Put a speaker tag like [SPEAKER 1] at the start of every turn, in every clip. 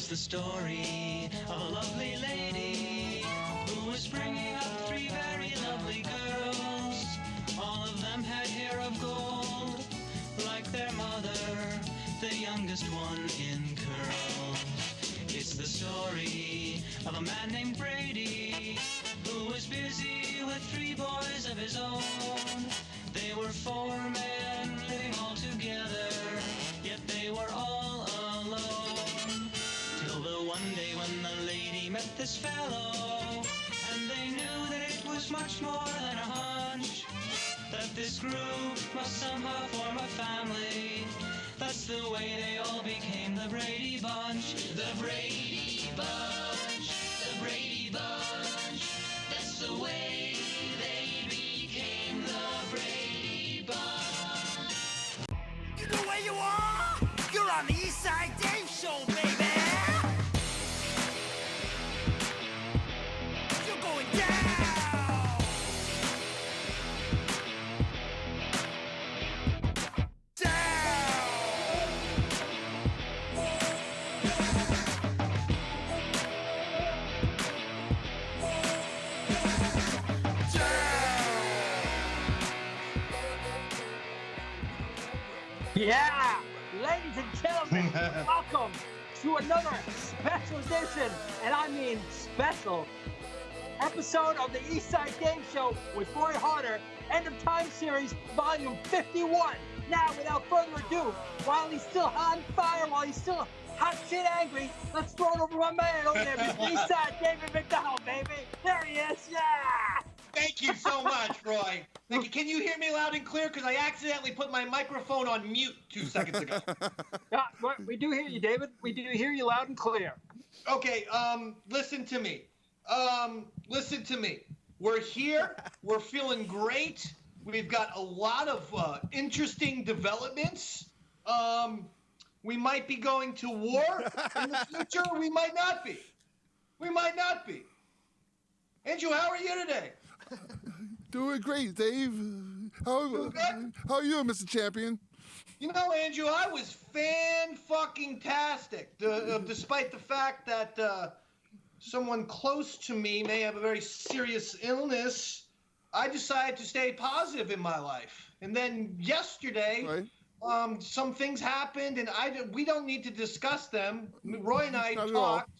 [SPEAKER 1] It's the story of a lovely lady who was bringing up three very lovely girls. All of them had hair of gold, like their mother, the youngest one in curls. It's the story of a man named Brady who was busy with three boys of his own. They were four men living all together, yet they were all alone. Till the one day when the lady met this fellow, and they knew that it was much more than a hunch, that this group must somehow form a family. That's the way they all became the Brady Bunch. The Brady Bunch, the Brady Bunch. That's the way they became the Brady Bunch.
[SPEAKER 2] You know where you are? You're on the East Side Dave Show, baby! You're going down!
[SPEAKER 3] Yeah, ladies and gentlemen, welcome to another special edition, and I mean special, episode of the East Side Game Show with Roy Harter, End of Time Series, Volume 51. Now, without further ado, while he's still on fire, while he's still hot shit angry, let's throw it over my man over there, Mr. East Side David McDonald, baby. There he is, yeah!
[SPEAKER 4] Thank you so much, Roy. Thank you. Can you hear me loud and clear? Because I accidentally put my microphone on mute 2 seconds ago.
[SPEAKER 3] We do hear you, David. We do hear you loud and clear.
[SPEAKER 4] Okay, listen to me. Listen to me. We're here. We're feeling great. We've got a lot of interesting developments. We might be going to war in the future. We might not be. We might not be. Andrew, how are you today?
[SPEAKER 5] Doing great, Dave. How are you, Mr. Champion?
[SPEAKER 4] You know, Andrew, I was fan-fucking-tastic, despite the fact that someone close to me may have a very serious illness. I decided to stay positive in my life. And then yesterday, some things happened, and we don't need to discuss them. Roy and I talked.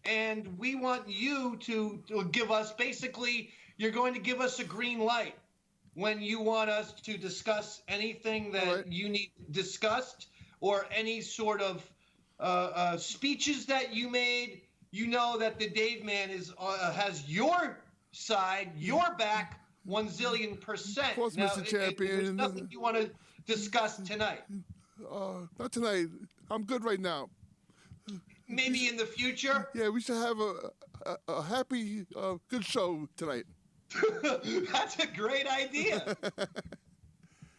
[SPEAKER 4] And we want you to give us, basically, you're going to give us a green light when you want us to discuss anything that you need discussed or any sort of speeches that you made. You know that the Dave Man has your side, your back, 1 zillion%.
[SPEAKER 5] Of course,
[SPEAKER 4] now,
[SPEAKER 5] Mr. Champion.
[SPEAKER 4] There's nothing you want to discuss tonight.
[SPEAKER 5] Not tonight. I'm good right now.
[SPEAKER 4] Maybe in the future?
[SPEAKER 5] Yeah, we should have a happy, good show tonight.
[SPEAKER 4] That's a great idea.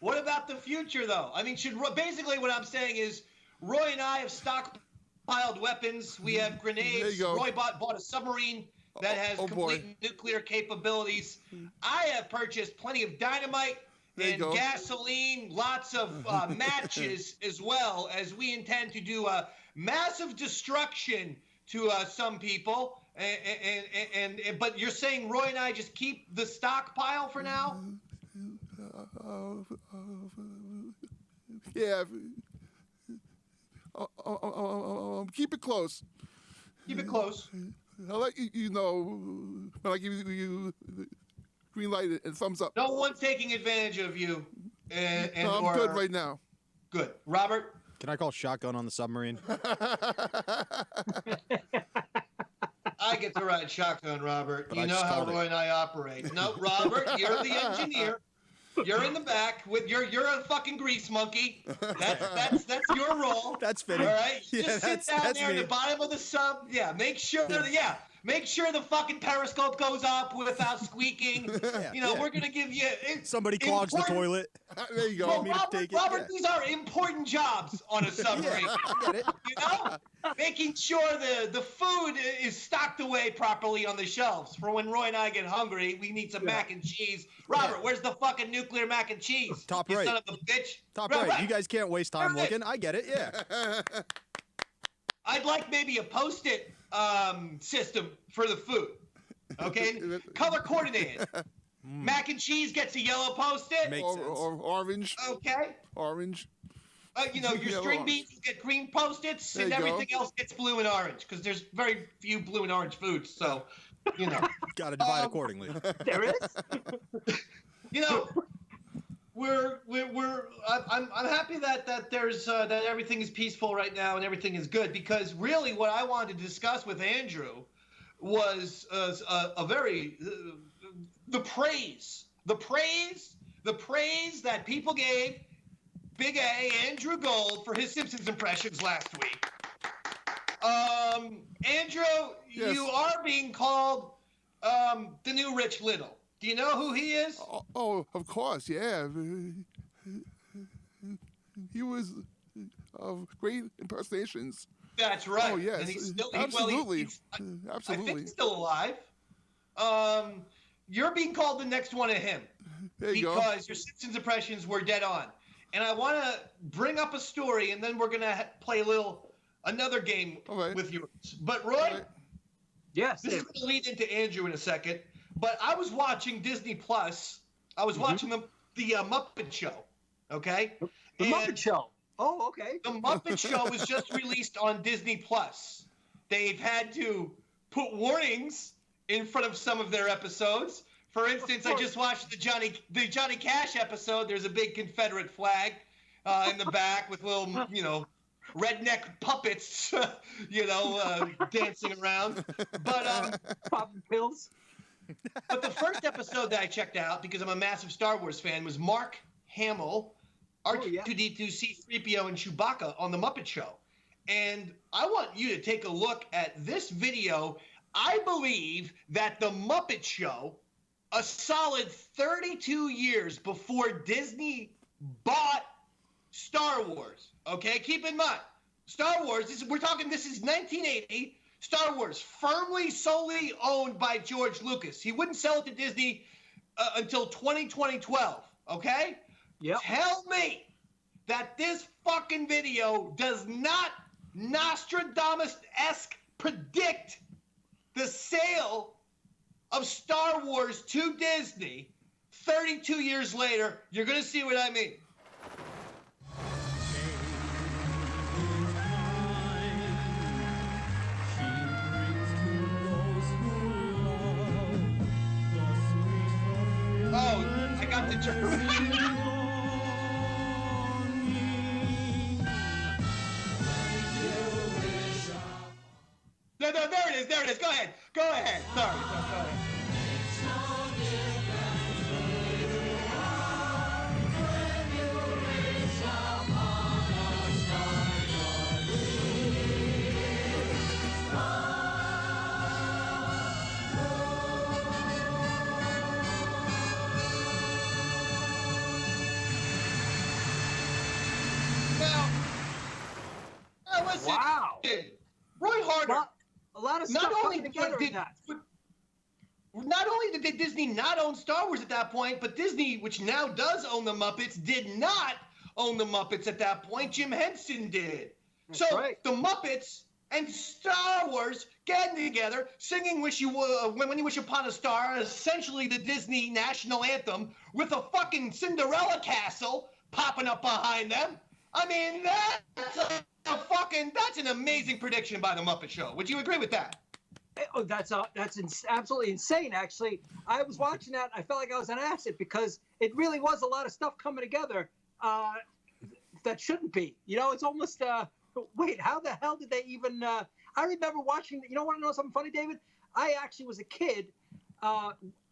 [SPEAKER 4] What about the future, though? I mean, basically what I'm saying is Roy and I have stockpiled weapons. We have grenades.
[SPEAKER 5] There you go.
[SPEAKER 4] Roy bought a submarine that has complete nuclear capabilities. I have purchased plenty of dynamite and gasoline, lots of matches, as well as we intend to do a massive destruction to some people. But you're saying Roy and I just keep the stockpile for now?
[SPEAKER 5] Yeah. Keep it close.
[SPEAKER 4] Keep it close.
[SPEAKER 5] I'll let you know when I give you green light and thumbs up.
[SPEAKER 4] No one's taking advantage of you.
[SPEAKER 5] I'm good right now.
[SPEAKER 4] Good. Robert?
[SPEAKER 6] Can I call shotgun on the submarine?
[SPEAKER 4] I get to ride shotgun, Robert.
[SPEAKER 6] But
[SPEAKER 4] you know how Roy and I operate. No, Robert, you're the engineer. You're in the back with you're a fucking grease monkey. That's your role.
[SPEAKER 6] That's fitting.
[SPEAKER 4] All right.
[SPEAKER 6] Yeah,
[SPEAKER 4] Just sit down there at the bottom of the sub. Yeah. Make sure the fucking periscope goes up without squeaking. We're gonna give you
[SPEAKER 6] somebody clogs the toilet.
[SPEAKER 5] There you go.
[SPEAKER 4] Well, Robert, these are important jobs on a submarine.
[SPEAKER 6] Yeah, I get it.
[SPEAKER 4] You know, making sure the food is stocked away properly on the shelves for when Roy and I get hungry. We need some mac and cheese. Robert, where's the fucking nuclear mac and cheese?
[SPEAKER 6] Top
[SPEAKER 4] you
[SPEAKER 6] right.
[SPEAKER 4] Son of a bitch.
[SPEAKER 6] Top right. You guys can't waste time looking. I get it. Yeah.
[SPEAKER 4] I'd like maybe a Post-it system for the food. Okay, color coordinated. Mac and cheese gets a yellow Post-it.
[SPEAKER 6] Makes sense.
[SPEAKER 5] Or orange.
[SPEAKER 4] Okay.
[SPEAKER 5] Orange.
[SPEAKER 4] Your
[SPEAKER 5] Yellow,
[SPEAKER 4] string
[SPEAKER 5] orange.
[SPEAKER 4] beans get green Post-its,
[SPEAKER 5] There
[SPEAKER 4] and
[SPEAKER 5] you go.
[SPEAKER 4] everything else gets blue and orange because there's very few blue and orange foods. So,
[SPEAKER 6] Got to divide accordingly.
[SPEAKER 3] There is?
[SPEAKER 4] I'm happy that there's that everything is peaceful right now and everything is good, because really what I wanted to discuss with Andrew was the praise that people gave Big A, Andrew Gold, for his Simpsons impressions last week. Andrew,
[SPEAKER 5] Yes.
[SPEAKER 4] you are being called the new Rich Little. Do you know who he is?
[SPEAKER 5] Oh, of course, yeah. He was great impersonations.
[SPEAKER 4] That's right.
[SPEAKER 5] Oh, yes.
[SPEAKER 4] And he's still,
[SPEAKER 5] Absolutely.
[SPEAKER 4] I think
[SPEAKER 5] Absolutely.
[SPEAKER 4] he's still alive. You're being called the next one of him.
[SPEAKER 5] There you go.
[SPEAKER 4] Because your Simpsons impressions were dead on. And I want to bring up a story, and then we're going to play another game with yours. But Roy,
[SPEAKER 3] Yes.
[SPEAKER 4] this is going to lead into Andrew in a second. But I was watching Disney Plus. I was watching the Muppet Show. Okay?
[SPEAKER 3] The Muppet Show. Oh, okay.
[SPEAKER 4] The Muppet Show was just released on Disney Plus. They've had to put warnings in front of some of their episodes. For instance, I just watched the Johnny Cash episode. There's a big Confederate flag in the back with little, redneck puppets, dancing around. But
[SPEAKER 3] Popping pills.
[SPEAKER 4] But the first episode that I checked out, because I'm a massive Star Wars fan, was Mark Hamill, R2-D2, C-3PO, and Chewbacca on The Muppet Show. And I want you to take a look at this video. I believe that The Muppet Show, a solid 32 years before Disney bought Star Wars, okay? Keep in mind, Star Wars, this is 1980. Star Wars, firmly, solely owned by George Lucas. He wouldn't sell it to Disney until 2012, okay?
[SPEAKER 3] Yep.
[SPEAKER 4] Tell me that this fucking video does not Nostradamus-esque predict the sale of Star Wars to Disney 32 years later. You're going to see what I mean. Oh, I got the German. No, there it is. Go ahead. Sorry. Go ahead. Now listen.
[SPEAKER 3] Wow.
[SPEAKER 4] Roy Harter.
[SPEAKER 3] A lot of stuff coming together in that.
[SPEAKER 4] Not only did Disney not own Star Wars at that point, but Disney, which now does own the Muppets, did not own the Muppets at that point. Jim Henson did.
[SPEAKER 3] That's
[SPEAKER 4] so
[SPEAKER 3] right.
[SPEAKER 4] The Muppets and Star Wars getting together, singing "When You Wish Upon a Star," essentially the Disney national anthem, with a fucking Cinderella castle popping up behind them. I mean, that's an amazing prediction by the Muppet Show. Would you agree with that?
[SPEAKER 3] Oh, that's absolutely insane. Actually, I was watching that. I felt like I was on acid because it really was a lot of stuff coming together that shouldn't be. It's almost. Wait, how the hell did they even? I remember watching. Want to know something funny, David? I actually was a kid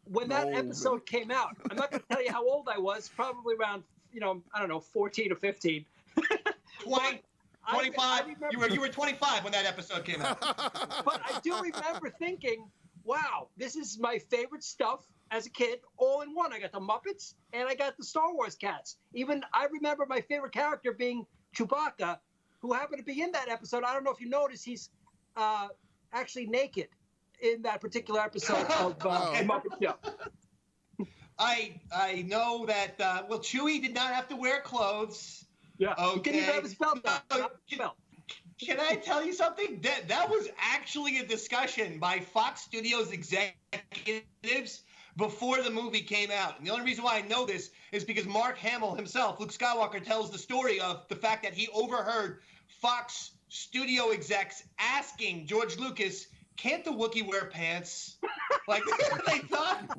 [SPEAKER 3] when that episode came out. I'm not going to tell you how old I was. Probably around, I don't know, 14 or 15.
[SPEAKER 4] 20. 25. You were 25 when that episode came out.
[SPEAKER 3] But I do remember thinking, wow, this is my favorite stuff as a kid, all in one. I got the Muppets and I got the Star Wars cats. Even I remember my favorite character being Chewbacca, who happened to be in that episode. I don't know if you noticed, he's actually naked in that particular episode of the Muppet Show.
[SPEAKER 4] I know that, Chewie did not have to wear clothes.
[SPEAKER 3] Yeah.
[SPEAKER 4] Okay.
[SPEAKER 3] He didn't even have his belt on.
[SPEAKER 4] Can I tell you something? That was actually a discussion by Fox Studios executives before the movie came out. And the only reason why I know this is because Mark Hamill himself, Luke Skywalker, tells the story of the fact that he overheard Fox Studio execs asking George Lucas, "Can't the Wookiee wear pants?" Like they thought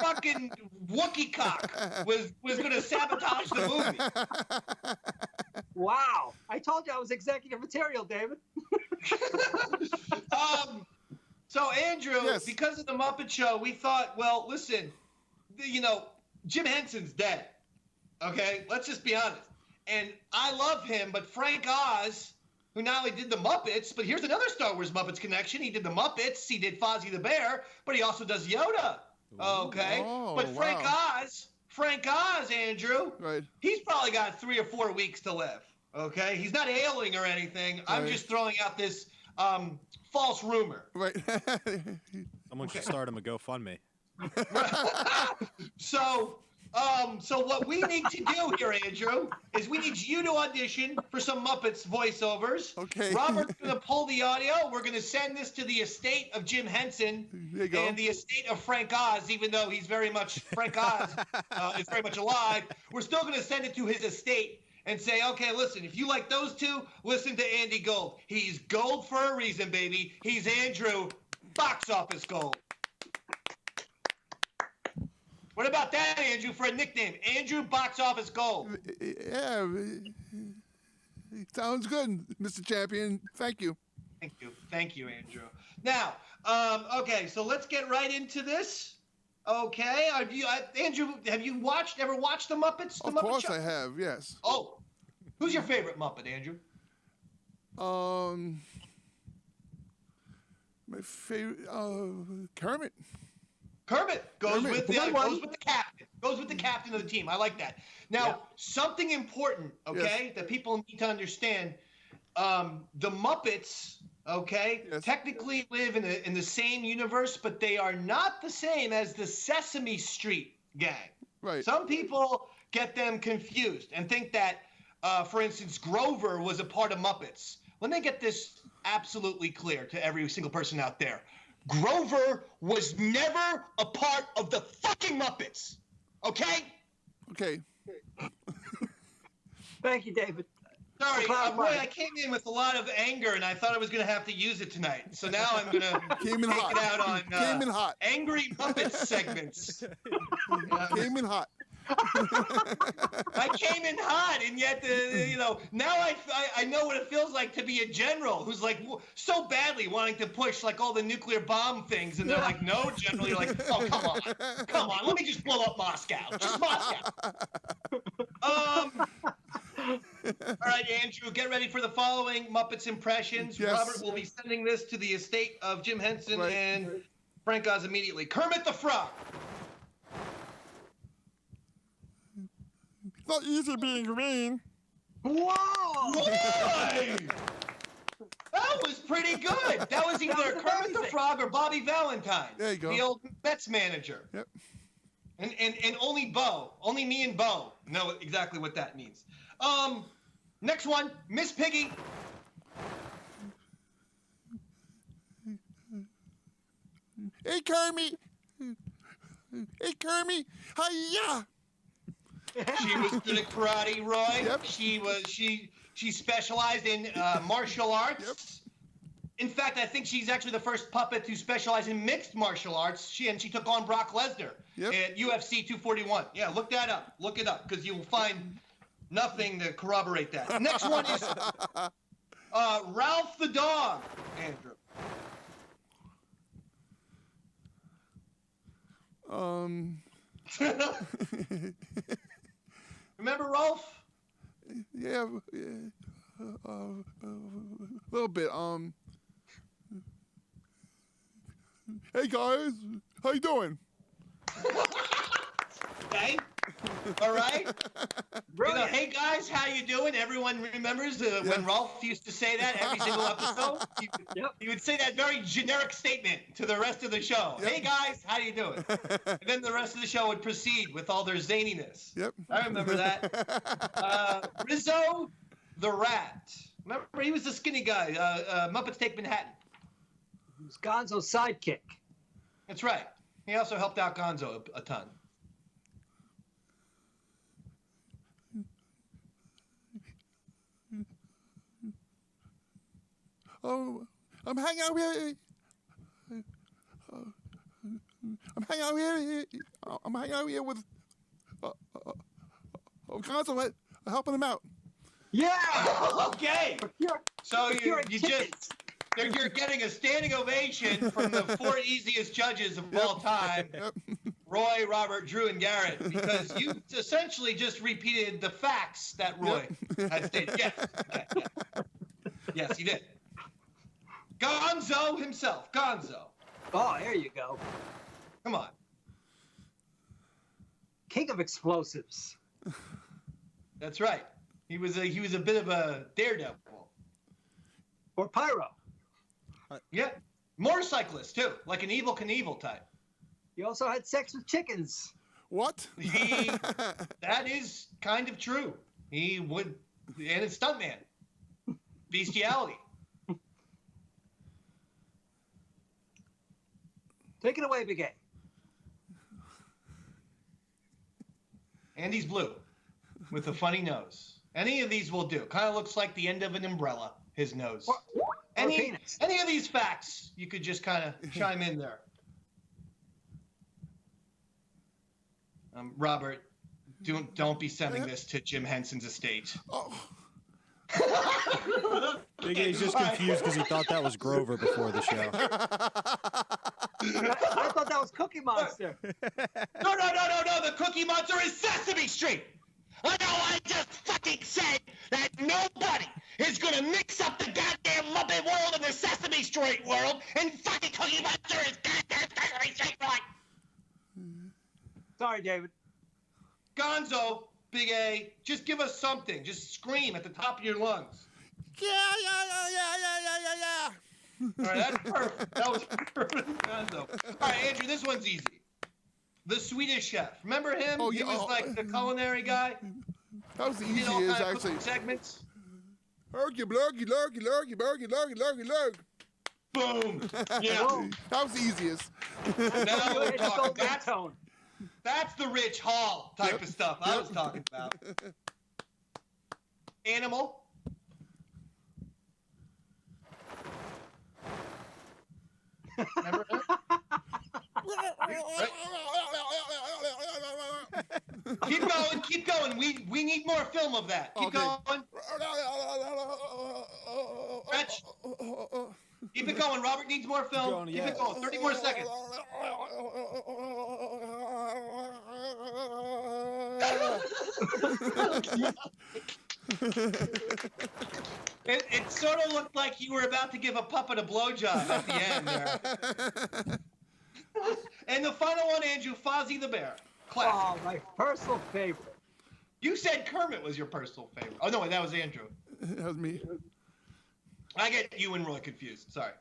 [SPEAKER 4] fucking Wookiee cock was going to sabotage the movie.
[SPEAKER 3] Wow. I told you I was executive material, David.
[SPEAKER 4] So Andrew,
[SPEAKER 5] Yes.
[SPEAKER 4] because of the Muppet Show, we thought, well, listen, Jim Henson's dead. Okay, let's just be honest. And I love him, but Frank Oz, who not only did the Muppets, but here's another Star Wars Muppets connection. He did the Muppets, he did Fozzie the Bear, but he also does Yoda. Okay,
[SPEAKER 5] Oh,
[SPEAKER 4] but Frank
[SPEAKER 5] wow.
[SPEAKER 4] Oz, Andrew,
[SPEAKER 5] Right.
[SPEAKER 4] he's probably got 3 or 4 weeks to live. Okay, he's not ailing or anything. I'm
[SPEAKER 5] Right.
[SPEAKER 4] just throwing out this false rumor.
[SPEAKER 5] Right.
[SPEAKER 6] Someone should start him a GoFundMe.
[SPEAKER 4] So what we need to do here, Andrew, is we need you to audition for some Muppets voiceovers.
[SPEAKER 5] Okay.
[SPEAKER 4] Robert's going to pull the audio. We're going to send this to the estate of Jim Henson
[SPEAKER 5] There you go.
[SPEAKER 4] and the estate of Frank Oz, even though he's Frank Oz is very much alive. We're still going to send it to his estate and say, okay, listen, if you like those two, listen to Andy Gold. He's gold for a reason, baby. He's Andrew, box office gold. What about that, Andrew, for a nickname? Andrew Box Office Gold.
[SPEAKER 5] Yeah. Sounds good, Mr. Champion. Thank you.
[SPEAKER 4] Thank you, Andrew. Now, okay, so let's get right into this. Okay, Andrew, have you ever watched the Muppets?
[SPEAKER 5] Of course I have, yes.
[SPEAKER 4] Oh, who's your favorite Muppet, Andrew?
[SPEAKER 5] My favorite, Kermit.
[SPEAKER 4] Kermit goes with the captain. Goes with the
[SPEAKER 5] Mm-hmm.
[SPEAKER 4] captain of the team. I like that. Now, something important, okay, that people need to understand. The Muppets, okay, technically live in the same universe, but they are not the same as the Sesame Street gang.
[SPEAKER 5] Right.
[SPEAKER 4] Some people get them confused and think that, for instance, Grover was a part of Muppets. Let me get this absolutely clear to every single person out there. Grover was never a part of the fucking Muppets. Okay?
[SPEAKER 5] Okay.
[SPEAKER 3] Thank you, David.
[SPEAKER 4] Sorry, Roy, I came in with a lot of anger, and I thought I was going to have to use it tonight. So now I'm going to take it out on
[SPEAKER 5] Came in hot.
[SPEAKER 4] Angry Muppets segments.
[SPEAKER 5] Came in hot.
[SPEAKER 4] I came in hot, and yet, now I know what it feels like to be a general who's like so badly wanting to push like all the nuclear bomb things, and they're like, no, general. You're like, oh, come on, let me just blow up Moscow, just Moscow. All right, Andrew, get ready for the following Muppets impressions.
[SPEAKER 5] Yes.
[SPEAKER 4] Robert will be sending this to the estate of Jim Henson and Frank Oz immediately. Kermit the Frog.
[SPEAKER 5] It's not easy being green.
[SPEAKER 3] Whoa!
[SPEAKER 4] Boy! That was pretty good. That was either Kermit the Frog or Bobby Valentine.
[SPEAKER 5] There you go.
[SPEAKER 4] The old Mets manager.
[SPEAKER 5] Yep.
[SPEAKER 4] And only me and Bo know exactly what that means. Next one, Miss Piggy.
[SPEAKER 5] Hey, Kermit. Hey, Kermit. Hiya.
[SPEAKER 4] She was good at karate, Roy.
[SPEAKER 5] Yep.
[SPEAKER 4] She specialized in martial arts.
[SPEAKER 5] Yep.
[SPEAKER 4] In fact, I think she's actually the first puppet to specialize in mixed martial arts. She took on Brock Lesnar at UFC 241. Yeah, look that up. Look it up, because you will find nothing to corroborate that. Next one is Ralph the dog, Andrew. Remember Ralph?
[SPEAKER 5] Yeah, a little bit. Hey guys, how you doing?
[SPEAKER 4] Okay. All right. Hey guys, how you doing? Everyone remembers when Ralph used to say that every single episode. He would say that very generic statement to the rest of the show. Hey guys, how you doing? And then the rest of the show would proceed with all their zaniness.
[SPEAKER 5] Yep.
[SPEAKER 4] I remember that. Rizzo the Rat. Remember, he was the skinny guy. Muppets Take Manhattan.
[SPEAKER 3] He was Gonzo's sidekick.
[SPEAKER 4] That's right. He also helped out Gonzo a ton.
[SPEAKER 5] Oh, I'm hanging out here. I'm hanging out here with Gonzo, helping him out.
[SPEAKER 3] Yeah.
[SPEAKER 4] Okay. So you're getting a standing ovation from the 4 easiest judges of all time, Roy, Robert, Drew, and Garrett, because you essentially just repeated the facts that Roy had stated. Yes. Okay. Yes, he did. Gonzo himself. Gonzo.
[SPEAKER 3] Oh, there you go.
[SPEAKER 4] Come on.
[SPEAKER 3] King of explosives.
[SPEAKER 4] That's right. He was a bit of a daredevil.
[SPEAKER 3] Or pyro.
[SPEAKER 4] Yeah. Motorcyclist too, like an Evel Knievel type.
[SPEAKER 3] He also had sex with chickens.
[SPEAKER 5] What?
[SPEAKER 4] That is kind of true. He would, and it's stuntman. Bestiality.
[SPEAKER 3] Take it away, Big A.
[SPEAKER 4] And he's blue, with a funny nose. Any of these will do. Kind of looks like the end of an umbrella, his nose. Any of these facts, you could just kind of chime in there. Robert, don't be sending this to Jim Henson's estate.
[SPEAKER 5] Oh.
[SPEAKER 6] Big A's just confused because he thought that was Grover before the show.
[SPEAKER 3] I thought that was Cookie Monster.
[SPEAKER 4] No. The Cookie Monster is Sesame Street.
[SPEAKER 2] I know I just fucking said that nobody is gonna mix up the goddamn Muppet world and the Sesame Street world, and fucking Cookie Monster is goddamn Sesame Street world.
[SPEAKER 3] Sorry, David.
[SPEAKER 4] Gonzo, Big A, just give us something. Just scream at the top of your lungs.
[SPEAKER 5] Yeah.
[SPEAKER 4] All right, that's perfect. That was perfect, Gonzo. All right, Andrew, this one's easy. The Swedish Chef. Remember him?
[SPEAKER 5] Oh,
[SPEAKER 4] He
[SPEAKER 5] yeah.
[SPEAKER 4] was like the culinary guy.
[SPEAKER 5] That was the
[SPEAKER 4] He did all
[SPEAKER 5] easiest,
[SPEAKER 4] kind of
[SPEAKER 5] actually.
[SPEAKER 4] cooking segments.
[SPEAKER 5] Lurgy, blurgy.
[SPEAKER 4] Boom. Yeah.
[SPEAKER 5] That was the easiest.
[SPEAKER 4] Now we're talking.
[SPEAKER 3] Tone.
[SPEAKER 4] That's the Rich Hall type of stuff I was talking about. Animal. Remember him? Keep going. We need more film of that. Keep going. Fetch. Keep it going. Robert needs more film. Keep it going. 30 more seconds. It sort of looked like you were about to give a puppet a blowjob at the end there. And the final one, Andrew, Fozzie the Bear. Classic.
[SPEAKER 3] Oh, my personal favorite.
[SPEAKER 4] You said Kermit was your personal favorite. Oh, no, that was Andrew.
[SPEAKER 5] That was me.
[SPEAKER 4] I get you and Roy confused. Sorry.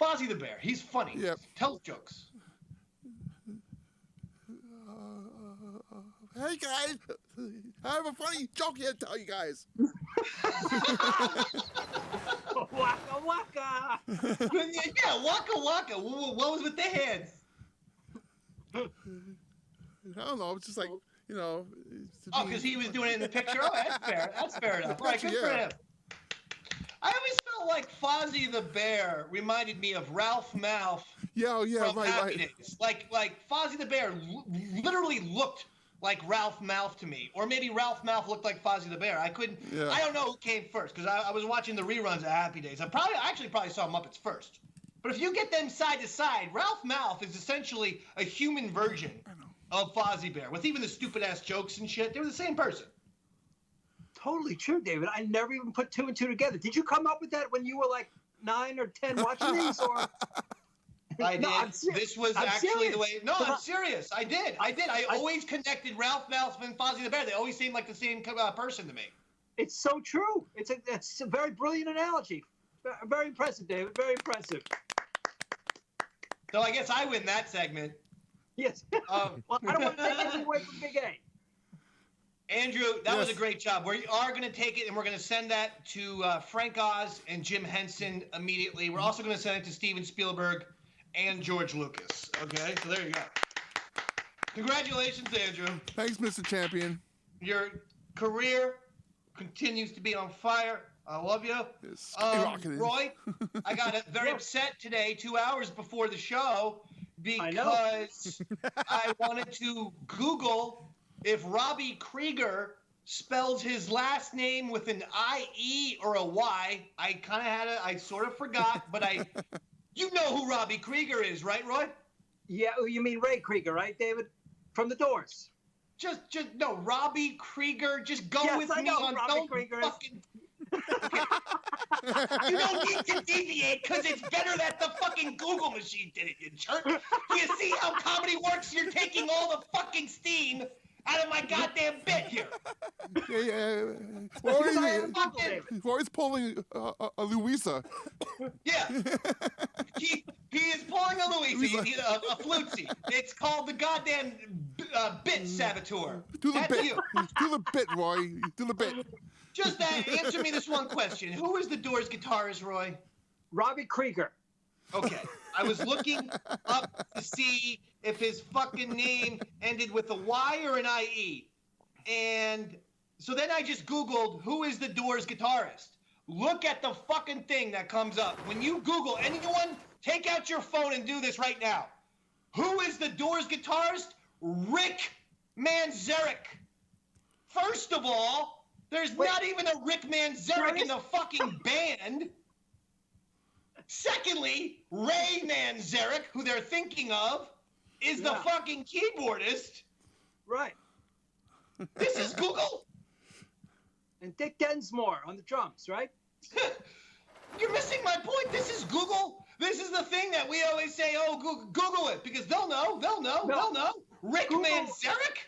[SPEAKER 4] Fozzie the Bear. He's funny.
[SPEAKER 5] Yep.
[SPEAKER 4] Tells jokes.
[SPEAKER 5] Hey, guys. I have a funny joke here to tell you guys.
[SPEAKER 3] Waka waka.
[SPEAKER 4] Yeah, waka waka. What was with the hands?
[SPEAKER 5] I don't know. It's just like, you know.
[SPEAKER 4] Oh, because he was doing it in the picture? Oh, that's fair. That's fair enough. All right, good for him. I always felt like Fozzie the Bear reminded me of Ralph Malph from Happy Days. Like Fozzie the Bear literally looked like Ralph Malph to me. Or maybe Ralph Malph looked like Fozzie the Bear. I don't know who came first, because I was watching the reruns of Happy Days. I actually saw Muppets first. But if you get them side to side, Ralph Malph is essentially a human version of Fozzie Bear, with even the stupid-ass jokes and shit. They were the same person.
[SPEAKER 3] Totally true, David. I never even put 2 and 2 together. Did you come up with that when you were like 9 or 10 watching these? Or
[SPEAKER 4] I did.
[SPEAKER 3] No,
[SPEAKER 4] This was actually the way. No, I'm serious. I did. I always connected Ralph Malph and Fozzie the Bear. They always seemed like the same person to me.
[SPEAKER 3] It's so true. It's a very brilliant analogy. Very impressive, David. Very impressive.
[SPEAKER 4] So I guess I win that segment.
[SPEAKER 3] Yes. Well, I don't want to take anything away from Big A.
[SPEAKER 4] Andrew, that was a
[SPEAKER 5] Yes.
[SPEAKER 4] great job. We are going to take it and we're going to send that to Frank Oz and Jim Henson immediately. We're also going to send it to Steven Spielberg and George Lucas. Okay, so there you go. Congratulations, Andrew.
[SPEAKER 5] Thanks, Mr. Champion.
[SPEAKER 4] Your career continues to be on fire. I love you.
[SPEAKER 5] It's skyrocketing.
[SPEAKER 4] Roy, I got very upset today, 2 hours before the show,
[SPEAKER 3] I know.
[SPEAKER 4] because I wanted to Google if Robbie Krieger spells his last name with an I-E or a Y. I kind of I sort of forgot, but you know who Robbie Krieger is, right, Roy?
[SPEAKER 3] Yeah, you mean Ray Krieger, right, David? From The Doors.
[SPEAKER 4] No, Robbie Krieger. Just go
[SPEAKER 3] Yes,
[SPEAKER 4] with
[SPEAKER 3] I
[SPEAKER 4] me
[SPEAKER 3] know
[SPEAKER 4] on.
[SPEAKER 3] Robbie
[SPEAKER 4] Don't
[SPEAKER 3] Krieger is.
[SPEAKER 4] fucking. Okay. You don't need to deviate because it's better that the fucking Google machine did it, you jerk. Do you see how comedy works? You're taking all the fucking steam out of my goddamn bit here.
[SPEAKER 5] Yeah.
[SPEAKER 3] Because I am Google, David.
[SPEAKER 5] Roy's pulling a Louisa.
[SPEAKER 4] Yeah. He is pulling a Louis, a flutesy. It's called the goddamn bit saboteur.
[SPEAKER 5] Do the
[SPEAKER 4] That's
[SPEAKER 5] bit.
[SPEAKER 4] you.
[SPEAKER 5] Do the bit, Roy. Do the bit.
[SPEAKER 4] Just answer me this one question. Who is the Doors guitarist, Roy?
[SPEAKER 3] Robbie Krieger.
[SPEAKER 4] Okay. I was looking up to see if his fucking name ended with a Y or an IE. And so then I just Googled, who is the Doors guitarist? Look at the fucking thing that comes up. When you Google, anyone, take out your phone and do this right now. Who is the Doors guitarist? Rick Manzarek. First of all, there's not even a Rick Manzarek in the fucking band. Secondly, Ray Manzarek, who they're thinking of, is the fucking keyboardist.
[SPEAKER 3] Right.
[SPEAKER 4] This is Google.
[SPEAKER 3] And Dick Densmore on the drums, right?
[SPEAKER 4] You're missing my point. This is Google. This is the thing that we always say, oh, Google it, because they'll know. Rick
[SPEAKER 3] Google.
[SPEAKER 4] Manzarek?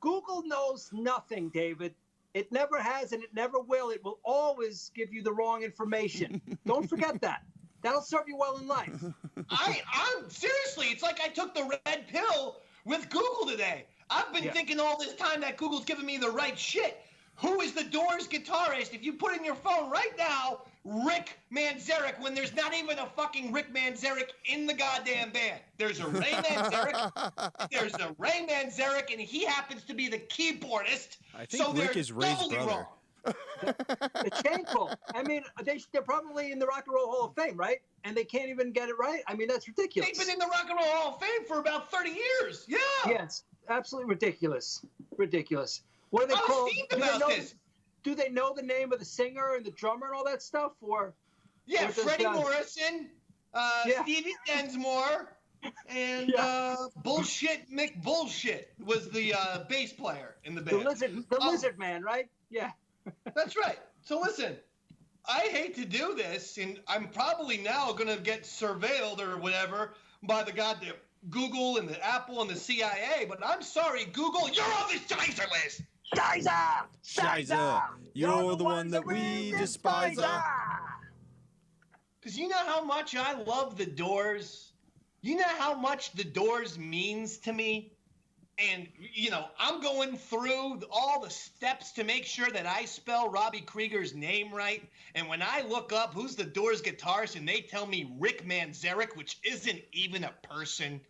[SPEAKER 3] Google knows nothing, David. It never has and it never will. It will always give you the wrong information. Don't forget that. That'll serve you well in life.
[SPEAKER 4] I'm seriously, it's like I took the red pill with Google today. I've been thinking all this time that Google's giving me the right shit. Who is the Doors guitarist? If you put in your phone right now, Rick Manzarek, when there's not even a fucking Rick Manzarek in the goddamn band. There's a Ray Manzarek, and he happens to be the keyboardist.
[SPEAKER 6] I think Rick is Ray's brother.
[SPEAKER 4] Wrong.
[SPEAKER 3] It's shameful. I mean, they're probably in the Rock and Roll Hall of Fame, right? And they can't even get it right. I mean, that's ridiculous.
[SPEAKER 4] They've been in the Rock and Roll Hall of Fame for about 30 years. Yeah.
[SPEAKER 3] Yes, absolutely ridiculous. Ridiculous. What are they called? Do they know the name of the singer and the drummer and all that stuff?
[SPEAKER 4] Yeah, Freddie Morrison, Stevie Densmore, and Bullshit Mick Bullshit was the bass player in the band.
[SPEAKER 3] The Lizard Man, right? Yeah.
[SPEAKER 4] That's right. So listen, I hate to do this, and I'm probably now going to get surveilled or whatever by the goddamn Google and the Apple and the CIA, but I'm sorry, Google, you're on the Shizer list.
[SPEAKER 3] Shizer!
[SPEAKER 6] You're the one that we despise.
[SPEAKER 4] Because you know how much I love the Doors? You know how much the Doors means to me? And, I'm going through all the steps to make sure that I spell Robbie Krieger's name right. And when I look up who's the Doors guitarist and they tell me Rick Manzarek, which isn't even a person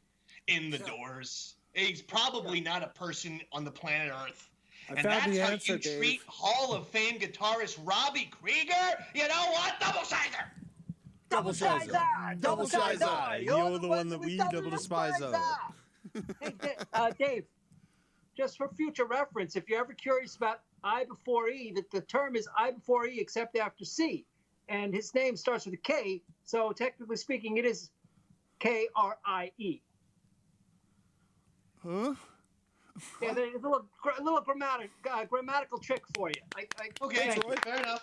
[SPEAKER 4] in the Doors. He's probably not a person on the planet Earth. And that's how you treat Hall of Fame guitarist Robbie Krieger? You know what? Double Shizer!
[SPEAKER 3] Double Shizer! Double Shizer!
[SPEAKER 6] You're the one that we double despise.
[SPEAKER 3] Hey, Dave, just for future reference, if you're ever curious about I before E, that the term is I before E except after C. And his name starts with a K, so technically speaking, it is K-R-I-E.
[SPEAKER 5] Huh?
[SPEAKER 3] Yeah, there's a little grammatical trick for you.
[SPEAKER 4] Okay, fair enough.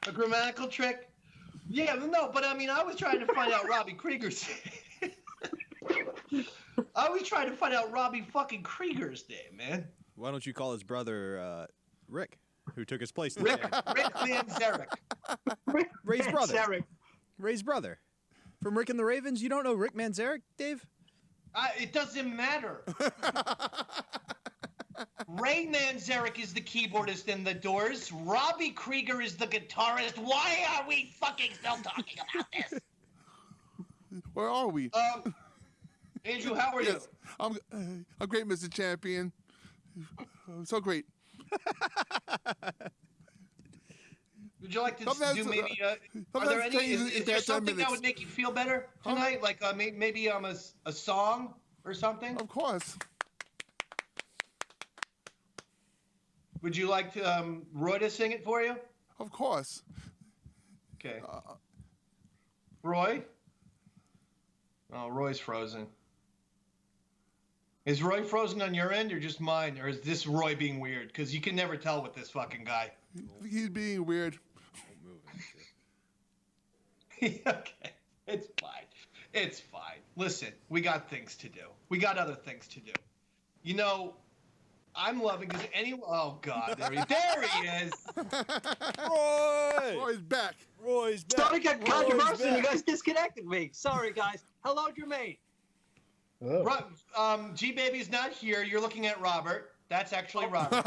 [SPEAKER 4] A grammatical trick. Yeah, no, but I mean, I was trying to find out Robbie Krieger's. I was trying to find out Robbie fucking Krieger's name, man.
[SPEAKER 6] Why don't you call his brother Rick, who took his place?
[SPEAKER 4] Rick Manzarek.
[SPEAKER 6] Ray's brother.
[SPEAKER 3] Manzarek.
[SPEAKER 6] Ray's brother. From Rick and the Ravens? You don't know Rick Manzarek, Dave?
[SPEAKER 4] It doesn't matter. Ray Manzarek is the keyboardist in the Doors. Robbie Krieger is the guitarist. Why are we fucking still talking about this?
[SPEAKER 5] Where are we?
[SPEAKER 4] Andrew, how are you?
[SPEAKER 5] Yes, I'm great, Mr. Champion. So great.
[SPEAKER 4] Would you like to
[SPEAKER 5] Sometimes,
[SPEAKER 4] do maybe? Are
[SPEAKER 5] sometimes
[SPEAKER 4] there any?
[SPEAKER 5] change
[SPEAKER 4] Is
[SPEAKER 5] in
[SPEAKER 4] there
[SPEAKER 5] 10
[SPEAKER 4] something that
[SPEAKER 5] minutes.
[SPEAKER 4] would make you feel better tonight? Like maybe a song or something?
[SPEAKER 5] Of course.
[SPEAKER 4] Would you like to Roy to sing it for you?
[SPEAKER 5] Of course.
[SPEAKER 4] Okay. Roy? Oh, Roy's frozen. Is Roy frozen on your end or just mine? Or is this Roy being weird? Because you can never tell with this fucking guy.
[SPEAKER 5] He's being weird.
[SPEAKER 4] Okay. It's fine. It's fine. Listen, we got things to do. We got other things to do. You know, I'm loving because oh God, there he is.
[SPEAKER 6] Roy!
[SPEAKER 5] Roy's back.
[SPEAKER 6] Roy's back.
[SPEAKER 3] Sorry, got
[SPEAKER 6] Roy's
[SPEAKER 3] controversy. You
[SPEAKER 6] back.
[SPEAKER 3] guys disconnected me. Sorry, guys. Hello, Jermaine.
[SPEAKER 4] G Baby's not here. You're looking at Robert. That's actually Robert.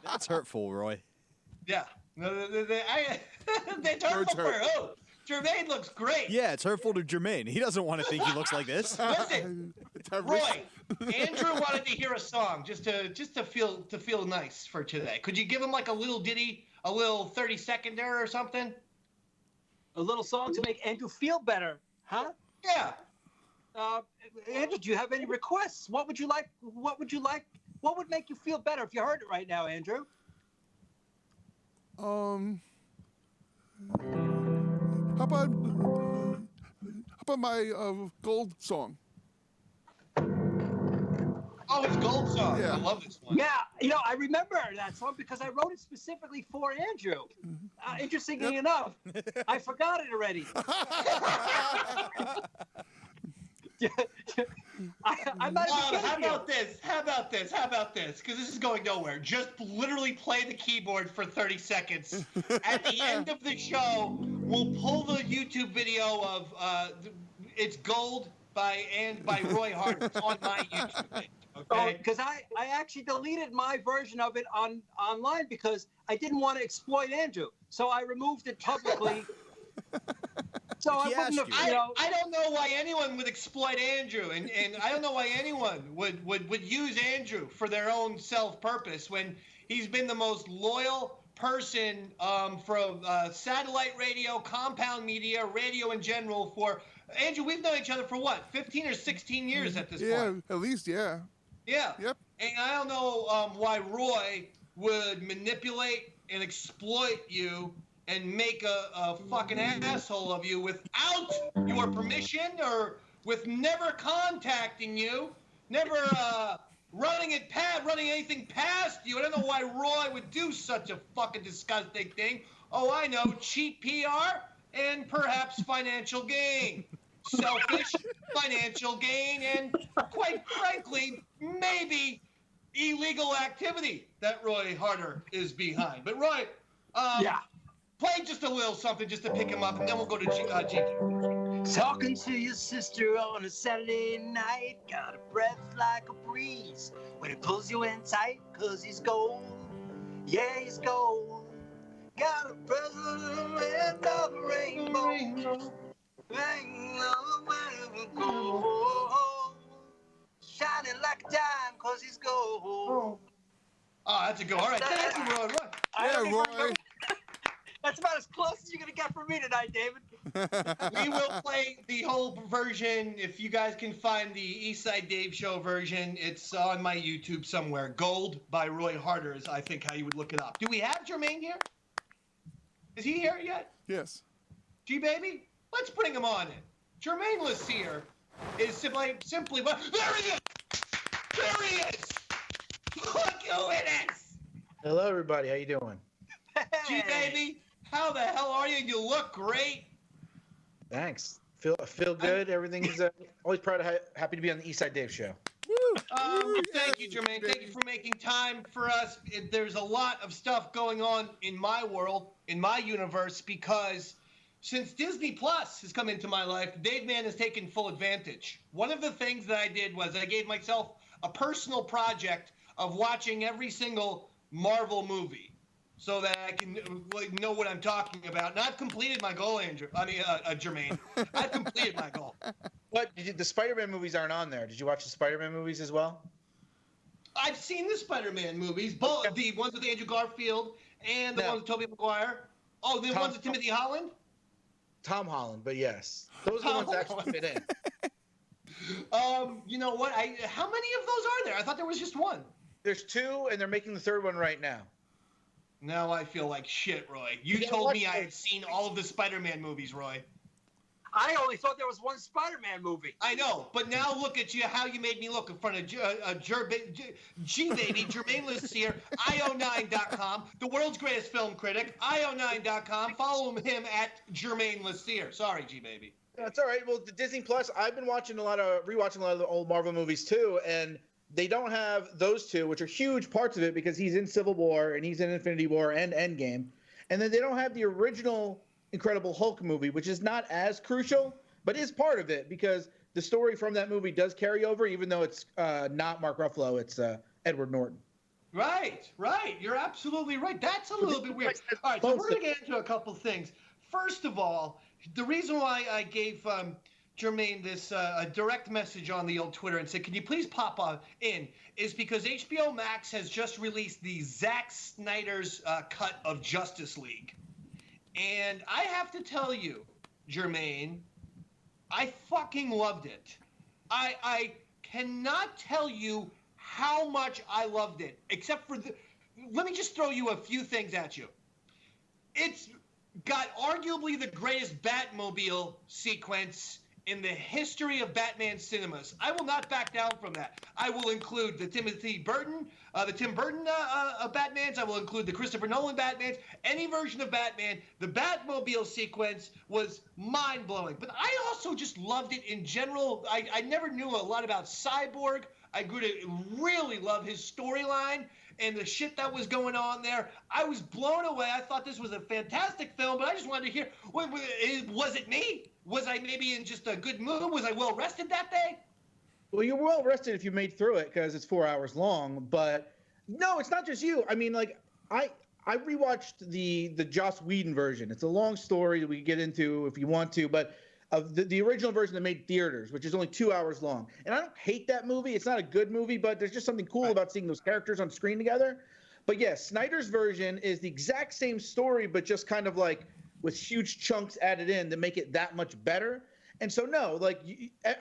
[SPEAKER 6] That's hurtful, Roy.
[SPEAKER 4] Yeah. They turned
[SPEAKER 5] Words
[SPEAKER 4] for
[SPEAKER 5] hurt.
[SPEAKER 4] who? Jermaine looks great.
[SPEAKER 6] Yeah, it's hurtful to Jermaine. He doesn't want to think he looks like this.
[SPEAKER 4] Listen, Roy, Andrew wanted to hear a song just to feel nice for today. Could you give him like a little ditty, a little 30-second there or something?
[SPEAKER 3] A little song to make Andrew feel better, huh?
[SPEAKER 4] Yeah.
[SPEAKER 3] Andrew, do you have any requests? What would you like? What would you like? What would make you feel better if you heard it right now, Andrew?
[SPEAKER 5] How about my gold song?
[SPEAKER 4] Oh, it's Gold Song.
[SPEAKER 5] Yeah.
[SPEAKER 4] I love this one.
[SPEAKER 3] Yeah, I remember that song because I wrote it specifically for Andrew. Interestingly enough, I forgot it already. I might have
[SPEAKER 4] How about this? How about this? Because this is going nowhere. Just literally play the keyboard for 30 seconds. At the end of the show, we'll pull the YouTube video of "It's Gold" by Roy Harter. It's on my YouTube page. Okay.
[SPEAKER 3] Because I actually deleted my version of it online because I didn't want to exploit Andrew. So I removed it publicly. So I wouldn't have,
[SPEAKER 4] I don't know why anyone would exploit Andrew, and I don't know why anyone would use Andrew for their own self-purpose when he's been the most loyal person from satellite radio, compound media, radio in general for Andrew. We've known each other for what, 15 or 16 years at this point.
[SPEAKER 5] Yeah, at least, yeah.
[SPEAKER 4] Yeah.
[SPEAKER 5] Yep.
[SPEAKER 4] And I don't know why Roy would manipulate and exploit you and make a fucking asshole of you without your permission or with never contacting you, never running anything past you. I don't know why Roy would do such a fucking disgusting thing. Oh, I know, cheap PR and perhaps financial gain. Selfish financial gain and, quite frankly, maybe illegal activity that Roy Harter is behind. But Roy, play just a little something just to pick him up, and then we'll go to G.
[SPEAKER 3] Talking to your sister on a Saturday night, got a breath like a breeze when it pulls you in tight, 'cause he's gold. Yeah, he's gold. Got a present of the rainbow. Shining like a dime, 'cause he's gold.
[SPEAKER 4] Oh, that's a go. All right, thank you, Roy.
[SPEAKER 5] Yeah, Roy.
[SPEAKER 3] That's about as close as you're going to get from me tonight, David.
[SPEAKER 4] We will play the whole version. If you guys can find the Eastside Dave Show version, it's on my YouTube somewhere. Gold by Roy Harter is, I think, how you would look it up. Do we have Jermaine here? Is he here yet?
[SPEAKER 5] Yes.
[SPEAKER 4] G-Baby? Let's bring him on in. German Lussier is simply, there he is! There he is! Look who it is!
[SPEAKER 7] Hello, everybody. How you doing?
[SPEAKER 4] G-Baby, how the hell are you? You look great.
[SPEAKER 7] Thanks. Feel good. Everything's always proud of happy to be on the Eastside Dave Show.
[SPEAKER 4] Thank you, Jermaine. Thank you for making time for us. There's a lot of stuff going on in my world, in my universe, because since Disney Plus has come into my life, Dave Mann has taken full advantage. One of the things that I did was I gave myself a personal project of watching every single Marvel movie so that I can know what I'm talking about. And I've completed my goal, Jermaine. I've completed my goal.
[SPEAKER 7] But the Spider-Man movies aren't on there. Did you watch the Spider-Man movies as well?
[SPEAKER 4] I've seen the Spider-Man movies, both the ones with Andrew Garfield and the ones with Tobey Maguire. Oh, the ones with Timothy Holland?
[SPEAKER 7] Tom Holland, but yes. Those are the ones that actually fit in.
[SPEAKER 4] You know what? How many of those are there? I thought there was just one.
[SPEAKER 7] There's 2, and they're making the 3rd one right now.
[SPEAKER 4] Now I feel like shit, Roy. You told me I had seen all of the Spider-Man movies, Roy.
[SPEAKER 3] I only thought there was one Spider-Man movie.
[SPEAKER 4] I know, but now look at you, how you made me look in front of G-Baby, Germain Lussier, io9.com, the world's greatest film critic, io9.com. Follow him at Germain Lussier. Sorry, G-Baby.
[SPEAKER 7] That's all right. Well, the Disney Plus, I've been rewatching a lot of the old Marvel movies too, and they don't have those 2, which are huge parts of it because he's in Civil War and he's in Infinity War and Endgame, and then they don't have the original Incredible Hulk movie, which is not as crucial, but is part of it because the story from that movie does carry over, even though it's not Mark Ruffalo, it's Edward Norton.
[SPEAKER 4] Right. You're absolutely right. That's a little bit weird. All right, so we're going to get into a couple things. First of all, the reason why I gave Jermaine this direct message on the old Twitter and said, can you please pop in, is because HBO Max has just released the Zack Snyder's cut of Justice League. And I have to tell you, Jermaine, I fucking loved it. I cannot tell you how much I loved it, except for let me just throw you a few things at you. It's got arguably the greatest Batmobile sequence in the history of Batman cinemas. I will not back down from that. I will include the Tim Burton Batmans. I will include the Christopher Nolan Batmans. Any version of Batman. The Batmobile sequence was mind-blowing. But I also just loved it in general. I never knew a lot about Cyborg. I grew to really love his storyline and the shit that was going on there. I was blown away. I thought this was a fantastic film, but I just wanted to hear, was it me? Was I maybe in just a good mood? Was I well rested that day?
[SPEAKER 7] Well, you're well rested if you made through it because it's 4 hours long. But no, it's not just you. I mean, like I rewatched the Joss Whedon version. It's a long story that we can get into if you want to, but of the original version that made theaters, which is only 2 hours long. And I don't hate that movie. It's not a good movie, but there's just something cool about seeing those characters on screen together. But yes, Snyder's version is the exact same story, but just kind of like with huge chunks added in to make it that much better. And so, no, like,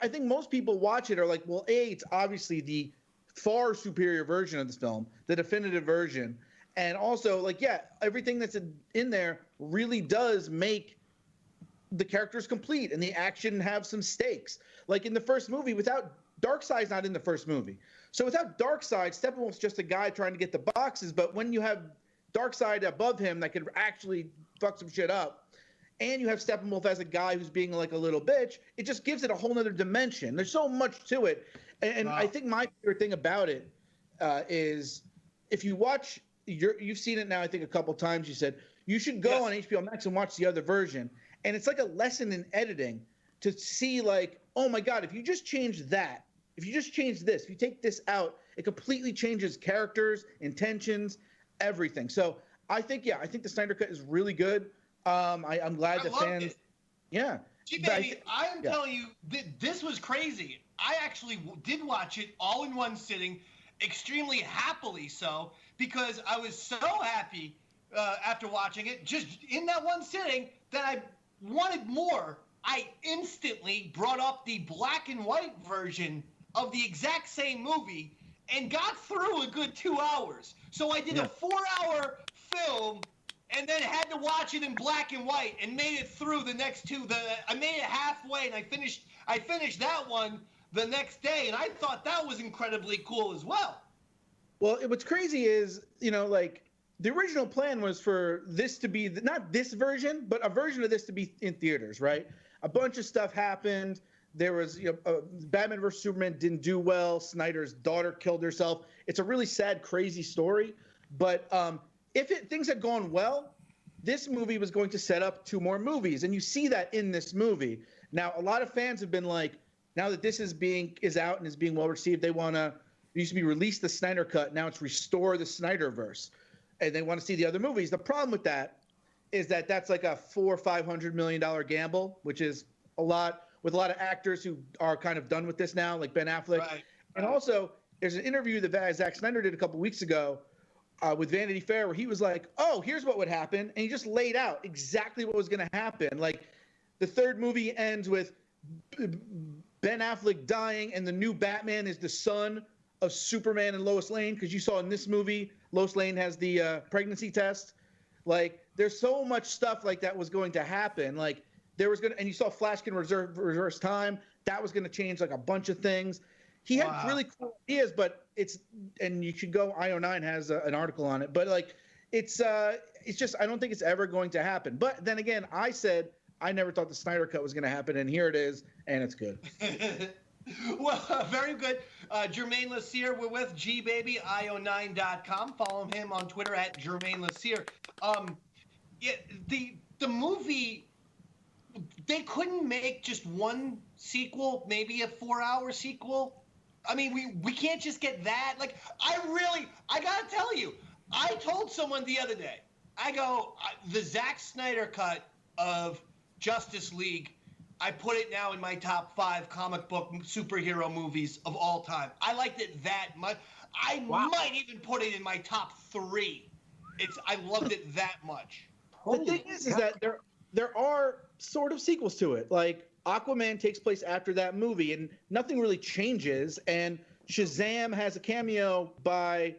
[SPEAKER 7] I think most people watch it are like, well, it's obviously the far superior version of this film, the definitive version. And also, like, yeah, everything that's in there really does make the characters complete and the action have some stakes. Like in the first movie, without Darkseid's not in the first movie. So without Darkseid, Steppenwolf's just a guy trying to get the boxes. But when you have Darkseid above him that could actually fuck some shit up, and you have Steppenwolf as a guy who's being like a little bitch, it just gives it a whole nother dimension. There's so much to it. And wow. I think my favorite thing about it is if you watch, you've seen it now, I think a couple times, you said, you should go on HBO Max and watch the other version. And it's like a lesson in editing to see like, oh my God, if you just change that, if you just change this, if you take this out, it completely changes characters, intentions, everything. So I think the Snyder Cut is really good. I'm glad the fans.
[SPEAKER 4] It.
[SPEAKER 7] Yeah.
[SPEAKER 4] G-Baby, I am telling you, this was crazy. I actually did watch it all in one sitting, extremely happily so, because I was so happy after watching it, just in that one sitting, that I wanted more. I instantly brought up the black and white version of the exact same movie and got through a good 2 hours. So I did a 4-hour film and then had to watch it in black and white and made it through the next two. I made it halfway and I finished that one the next day, and I thought that was incredibly cool as well.
[SPEAKER 7] Well, what's crazy is, like, the original plan was for this to be, not this version, but a version of this to be in theaters, right? A bunch of stuff happened. There was, Batman vs. Superman didn't do well. Snyder's daughter killed herself. It's a really sad, crazy story. But if things had gone well, this movie was going to set up 2 more movies, and you see that in this movie. Now, a lot of fans have been like, now that this is out and is being well received, they want to. It used to be release the Snyder Cut. Now it's restore the Snyderverse, and they want to see the other movies. The problem with that is that that's like a $400 or $500 million gamble, which is a lot with a lot of actors who are kind of done with this now, like Ben Affleck.
[SPEAKER 4] Right.
[SPEAKER 7] And also, there's an interview that Zack Snyder did a couple weeks ago with Vanity Fair where he was like, "Oh, here's what would happen," and he just laid out exactly what was going to happen. Like, the third movie ends with Ben Affleck dying, and the new Batman is the son of Superman and Lois Lane, because you saw in this movie Lois Lane has the pregnancy test. Like, there's so much stuff like that was going to happen. Like, there was going to, and you saw Flash can reverse time. That was going to change like a bunch of things. He had really cool ideas, but and you should go. IO9 has an article on it, but like, it's just, I don't think it's ever going to happen. But then again, I said I never thought the Snyder Cut was going to happen, and here it is, and it's good.
[SPEAKER 4] Well, very good. German Lussier, we're with GBabyIO9.com. Follow him on Twitter at German Lussier. Yeah, the movie, they couldn't make just one sequel, maybe a 4-hour sequel. I mean, we can't just get that. Like, I gotta tell you, I told someone the other day, I go, the Zack Snyder cut of Justice League, I put it now in my top 5 comic book superhero movies of all time. I liked it that much. I might even put it in my top 3. I loved it that much.
[SPEAKER 7] The thing is that there are sort of sequels to it. Like, Aquaman takes place after that movie, and nothing really changes. And Shazam has a cameo by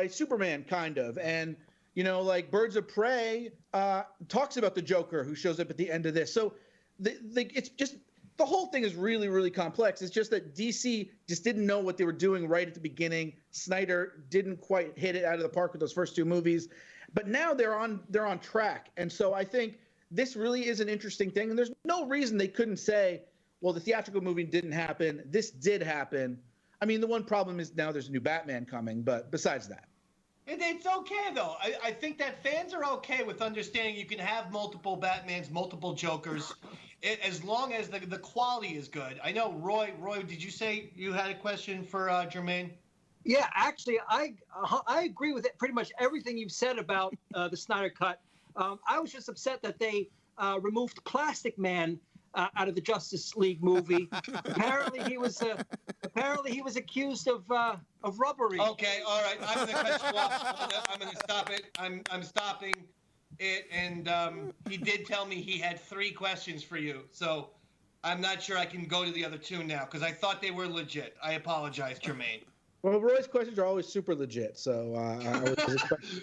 [SPEAKER 7] Superman, kind of. And, like, Birds of Prey talks about the Joker, who shows up at the end of this. So it's just, the whole thing is really, really complex. It's just that DC just didn't know what they were doing right at the beginning. Snyder didn't quite hit it out of the park with those first 2 movies. But now they're on track. And so I think this really is an interesting thing. And there's no reason they couldn't say, well, the theatrical movie didn't happen. This did happen. I mean, the one problem is now there's a new Batman coming. But besides that.
[SPEAKER 4] It's okay, though. I think that fans are okay with understanding you can have multiple Batmans, multiple Jokers, as long as the quality is good. I know, Roy, did you say you had a question for Jermaine?
[SPEAKER 3] Yeah, actually, I agree with it, pretty much everything you've said about the Snyder Cut. I was just upset that they removed Plastic Man out of the Justice League movie. Apparently, he was accused of robbery.
[SPEAKER 4] Okay, all right. I'm going to cut you off. I'm going to stop it. I'm stopping it. And he did tell me he had 3 questions for you. So I'm not sure I can go to the other 2 now because I thought they were legit. I apologize, Jermaine.
[SPEAKER 7] Well, Roy's questions are always super legit. So I was expecting.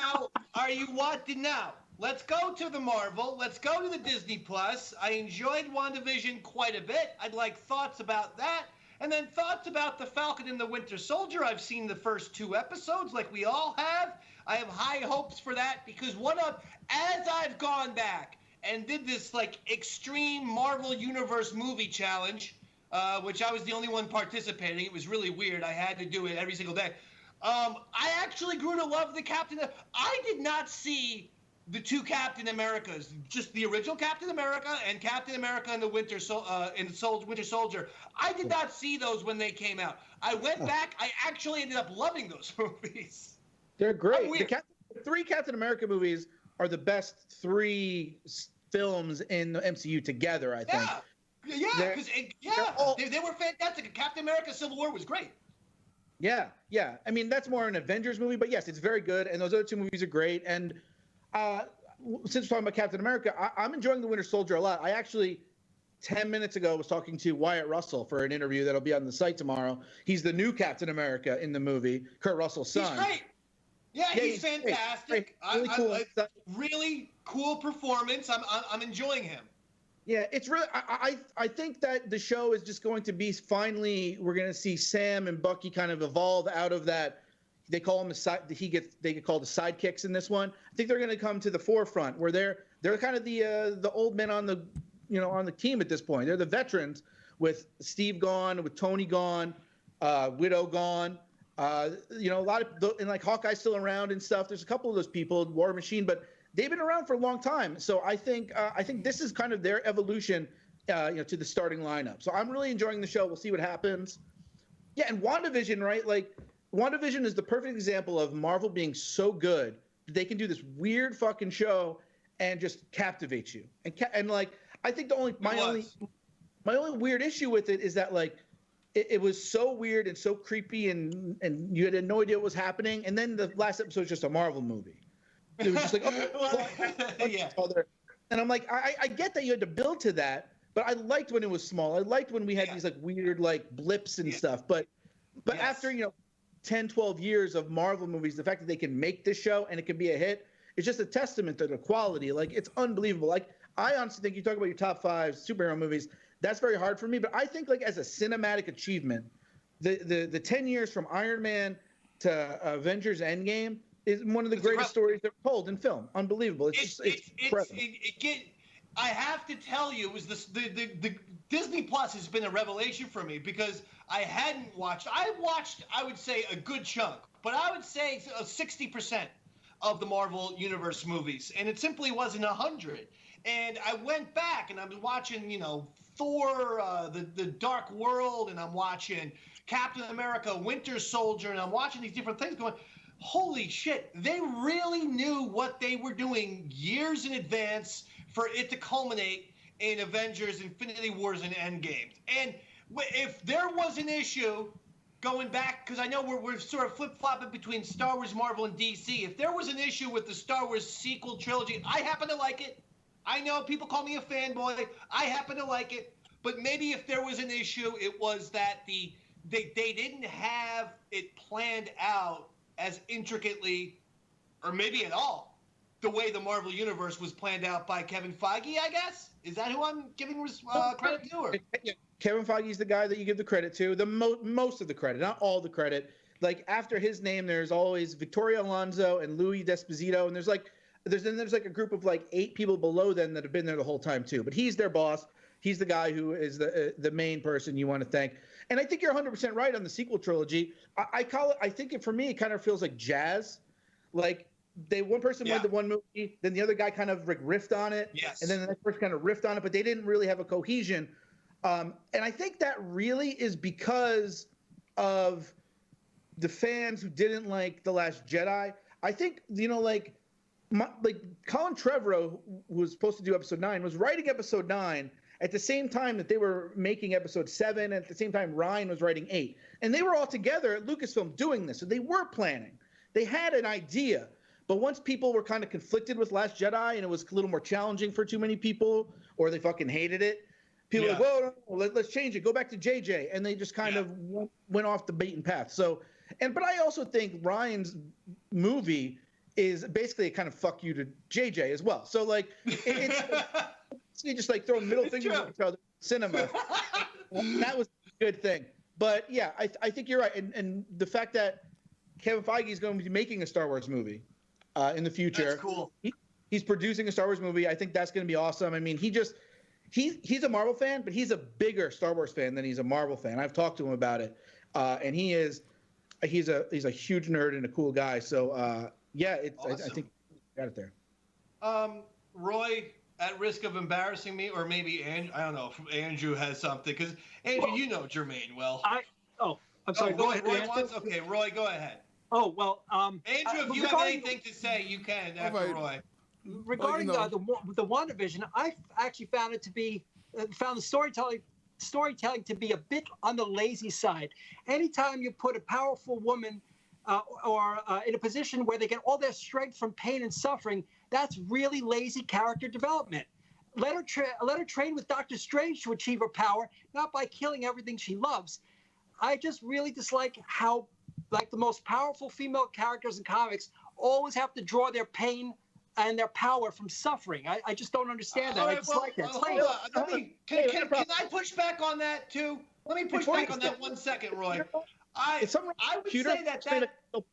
[SPEAKER 4] Now, are you watching now? Let's go to the Marvel. Let's go to the Disney Plus. I enjoyed WandaVision quite a bit. I'd like thoughts about that. And then thoughts about the Falcon and the Winter Soldier. I've seen the first 2 episodes like we all have. I have high hopes for that because as I've gone back and did this like extreme Marvel Universe movie challenge, which I was the only one participating. It was really weird. I had to do it every single day. I actually grew to love the Captain. I did not see the 2 Captain Americas, just the original Captain America and Captain America and the Winter Soldier. I did not see those when they came out. I went back. I actually ended up loving those movies.
[SPEAKER 7] They're great. The 3 Captain America movies are the best 3 films in the MCU together, I think.
[SPEAKER 4] They were fantastic. Captain America Civil War was great.
[SPEAKER 7] Yeah. I mean, that's more an Avengers movie, but yes, it's very good. And those other 2 movies are great. And since we're talking about Captain America, I'm enjoying The Winter Soldier a lot. I actually, 10 minutes ago, was talking to Wyatt Russell for an interview that'll be on the site tomorrow. He's the new Captain America in the movie, Kurt Russell's son.
[SPEAKER 4] He's great. Yeah, he's fantastic.
[SPEAKER 7] Really cool.
[SPEAKER 4] Really cool performance. I'm enjoying him.
[SPEAKER 7] Yeah, it's really. I think that the show is just going to be finally. We're going to see Sam and Bucky kind of evolve out of that. They call him they get called the sidekicks in this one. I think they're going to come to the forefront where they're kind of the old men on the on the team at this point. They're the veterans with Steve gone, with Tony gone, Widow gone, A lot of and like Hawkeye's still around and stuff. There's a couple of those people, War Machine, but they've been around for a long time. So I think this is kind of their evolution, to the starting lineup. So I'm really enjoying the show. We'll see what happens. Yeah, and WandaVision, right? Like WandaVision is the perfect example of Marvel being so good that they can do this weird fucking show and just captivate you. And like I think my only weird issue with it is that like it was so weird and so creepy and you had no idea what was happening. And then the last episode was just a Marvel movie. It was just like,
[SPEAKER 4] Yeah.
[SPEAKER 7] And I'm like, I get that you had to build to that, but I liked when it was small. I liked when we had these like weird like blips and stuff. But after 10, 12 years of Marvel movies, the fact that they can make this show and it can be a hit is just a testament to the quality. Like it's unbelievable. Like I honestly think you talk about your top 5 superhero movies. That's very hard for me, but I think like as a cinematic achievement, the 10 years from Iron Man to Avengers Endgame is one of the greatest stories ever told in film. Unbelievable. It's incredible.
[SPEAKER 4] I have to tell you, it was the Disney Plus has been a revelation for me because I hadn't watched. I watched, I would say, a good chunk, but I would say 60% of the Marvel Universe movies, and it simply wasn't 100. And I went back and I was watching, Thor, the Dark World, and I'm watching Captain America, Winter Soldier, and I'm watching these different things going, holy shit, they really knew what they were doing years in advance for it to culminate in Avengers, Infinity Wars, and Endgame. And if there was an issue going back, because I know we're sort of flip-flopping between Star Wars, Marvel, and DC. If there was an issue with the Star Wars sequel trilogy, I happen to like it. I know people call me a fanboy. I happen to like it. But maybe if there was an issue, it was that they didn't have it planned out as intricately, or maybe at all, the way the Marvel Universe was planned out by Kevin Feige, I guess? Is that who I'm giving credit to? Or?
[SPEAKER 7] Kevin Feige's the guy that you give the credit to, the most of the credit, not all the credit. Like after his name, there's always Victoria Alonso and Louis D'Esposito, and there's like a group of like 8 people below them that have been there the whole time too. But he's their boss. He's the guy who is the main person you want to thank. And I think you're 100% right on the sequel trilogy. I call it. I think for me, it kind of feels like jazz. Like one person went to one movie, then the other guy kind of like riffed on it, and then the next person kind of riffed on it, but they didn't really have a cohesion. And I think that really is because of the fans who didn't like The Last Jedi. I think like Colin Trevorrow, who was supposed to do episode 9, was writing episode 9 at the same time that they were making episode 7, and at the same time Ryan was writing 8. And they were all together at Lucasfilm doing this. So they were planning. They had an idea. But once people were kind of conflicted with Last Jedi and it was a little more challenging for too many people, or they fucking hated it, people were like, whoa, no, let's change it. Go back to JJ. And they just kind of went off the beaten path. So, but I also think Ryan's movie is basically a kind of fuck you to JJ as well. So like, it's just like throwing middle fingers at each other in cinema. That was a good thing. But yeah, I think you're right. And the fact that Kevin Feige is going to be making a Star Wars movie in the future.
[SPEAKER 4] That's cool.
[SPEAKER 7] He's producing a Star Wars movie. I think that's going to be awesome. I mean, he's a Marvel fan, but he's a bigger Star Wars fan than he's a Marvel fan. I've talked to him about it, and he's a huge nerd and a cool guy. So awesome. I think got it there.
[SPEAKER 4] Roy, at risk of embarrassing me, or maybe I don't know if Andrew has something, because Andrew, you know Jermaine well.
[SPEAKER 3] I'm sorry. Go ahead.
[SPEAKER 4] Okay, Roy, go ahead.
[SPEAKER 3] Oh well.
[SPEAKER 4] Andrew, if you have anything to say, you can after Roy.
[SPEAKER 3] Regarding the WandaVision, I actually found it to be found the storytelling to be a bit on the lazy side. Anytime you put a powerful woman or in a position where they get all their strength from pain and suffering, that's really lazy character development. Let her train with Doctor Strange to achieve her power, not by killing everything she loves. I just really dislike how, like, the most powerful female characters in comics always have to draw their pain and their power from suffering. I just don't understand that. I dislike that.
[SPEAKER 4] Can I push back on that too? Let me push back on that 1 second, Roy. I would say that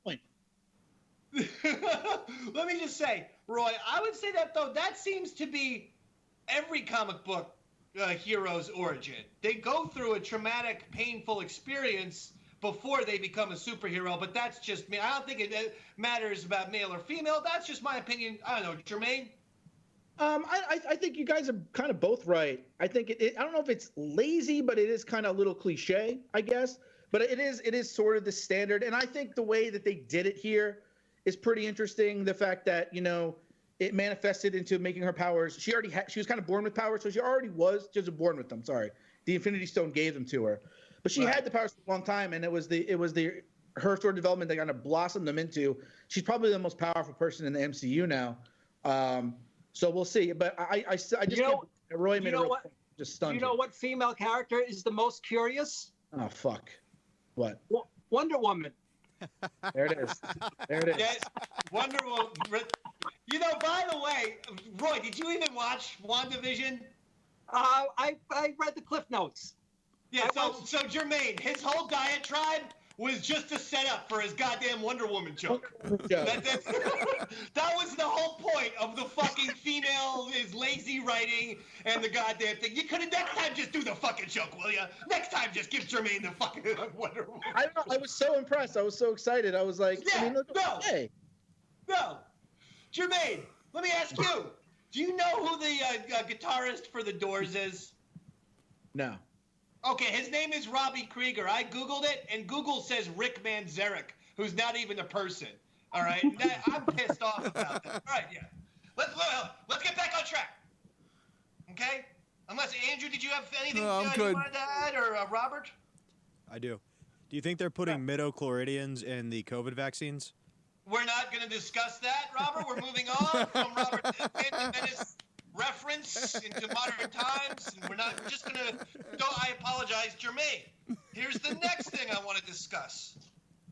[SPEAKER 7] point.
[SPEAKER 4] Let me just say, Roy, I would say that seems to be every comic book hero's origin. They go through a traumatic, painful experience before they become a superhero, but that's just me. I don't think it matters about male or female. That's just my opinion. I don't know, Jermaine?
[SPEAKER 7] I think you guys are kind of both right. I think I don't know if it's lazy, but it is kind of a little cliche, I guess. But it is sort of the standard. And I think the way that they did it here is pretty interesting. The fact that, it manifested into making her powers. She was kind of born with powers, so she was born with them. Sorry. The Infinity Stone gave them to her. But she had the powers for a long time, and it was her sort of development that kind of blossomed them into. She's probably the most powerful person in the MCU now. So we'll see. But I just Roy made just stunned.
[SPEAKER 3] You know what female character is the most curious?
[SPEAKER 7] Oh fuck! What?
[SPEAKER 3] Wonder Woman.
[SPEAKER 7] There it is. There it is.
[SPEAKER 4] Yes, Wonder Woman. By the way, Roy, did you even watch WandaVision?
[SPEAKER 3] I read the Cliff Notes.
[SPEAKER 4] Yeah, so Jermaine, his whole diatribe was just a setup for his goddamn Wonder Woman joke. That was the whole point of the fucking female is lazy writing and the goddamn thing. You could have next time just do the fucking joke, will ya? Next time just give Jermaine the fucking Wonder Woman.
[SPEAKER 7] I don't know. I was so impressed. I was so excited. I was like,
[SPEAKER 4] No. Jermaine, let me ask you. Do you know who the guitarist for The Doors is?
[SPEAKER 7] No.
[SPEAKER 4] Okay, his name is Robbie Krieger. I Googled it, and Google says Rick Manzarek, who's not even a person. All right? I'm pissed off about that. All right, yeah. Let's get back on track. Okay? Unless, Andrew, did you have anything you wanted to add, or Robert?
[SPEAKER 6] I do. Do you think they're putting midochloridians in the COVID vaccines?
[SPEAKER 4] We're not going to discuss that, Robert. We're moving on from Robert's Phantom Menace reference into modern times. And we're just going to... I apologize, Jermaine. Here's the next thing I want to discuss.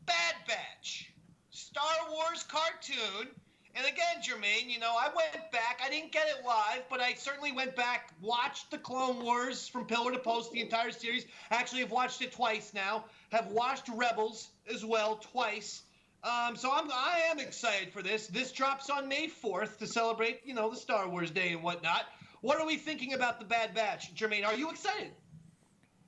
[SPEAKER 4] Bad Batch. Star Wars cartoon. And again, Jermaine, I went back. I didn't get it live, but I certainly went back, watched the Clone Wars from pillar to post, the entire series. Actually, I've watched it twice now. Have watched Rebels as well twice. So I am excited for this. This drops on May 4th to celebrate, the Star Wars Day and whatnot. What are we thinking about the Bad Batch? Jermaine, are you excited?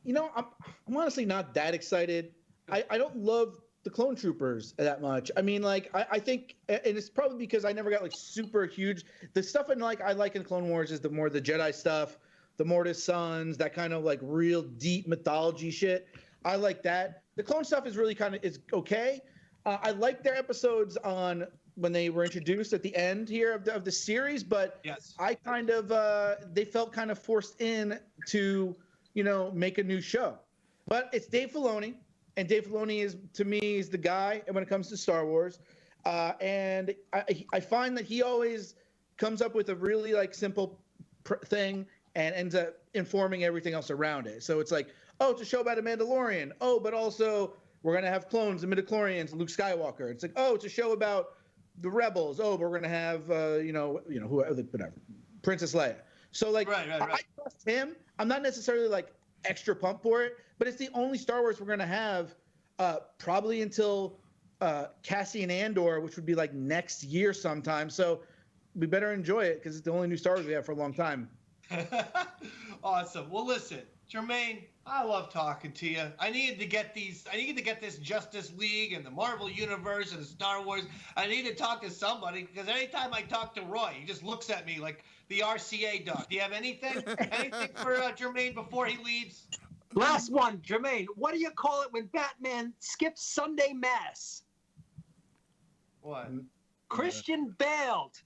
[SPEAKER 7] I'm honestly not that excited. I don't love the Clone Troopers that much. I mean, I think, and it's probably because I never got super huge. The stuff I like in Clone Wars is the more the Jedi stuff, the Mortis Sons, that kind of real deep mythology shit. I like that. The clone stuff is really is okay. I like their episodes on when they were introduced at the end here of the series, but
[SPEAKER 4] yes.
[SPEAKER 7] I kind of they felt kind of forced in to make a new show. But it's Dave Filoni, and Dave Filoni is the guy when it comes to Star Wars, and I find that he always comes up with a really simple thing and ends up informing everything else around it. So it's it's a show about a Mandalorian. Oh, but also we're going to have clones and midichlorians, Luke Skywalker. It's it's a show about the rebels. Oh, but we're going to have, whatever, Princess Leia. So, right. I trust him. I'm not necessarily, extra pumped for it, but it's the only Star Wars we're going to have probably until Cassian Andor, which would be, next year sometime. So we better enjoy it because it's the only new Star Wars we have for a long time.
[SPEAKER 4] Awesome. Well, listen, Jermaine, I love talking to you. I needed to get this Justice League and the Marvel Universe and the Star Wars. I need to talk to somebody because anytime I talk to Roy, he just looks at me like the RCA dog. Do you have anything? Anything for Jermaine before he leaves?
[SPEAKER 3] Last one, Jermaine. What do you call it when Batman skips Sunday Mass?
[SPEAKER 4] What?
[SPEAKER 3] Christian bailed.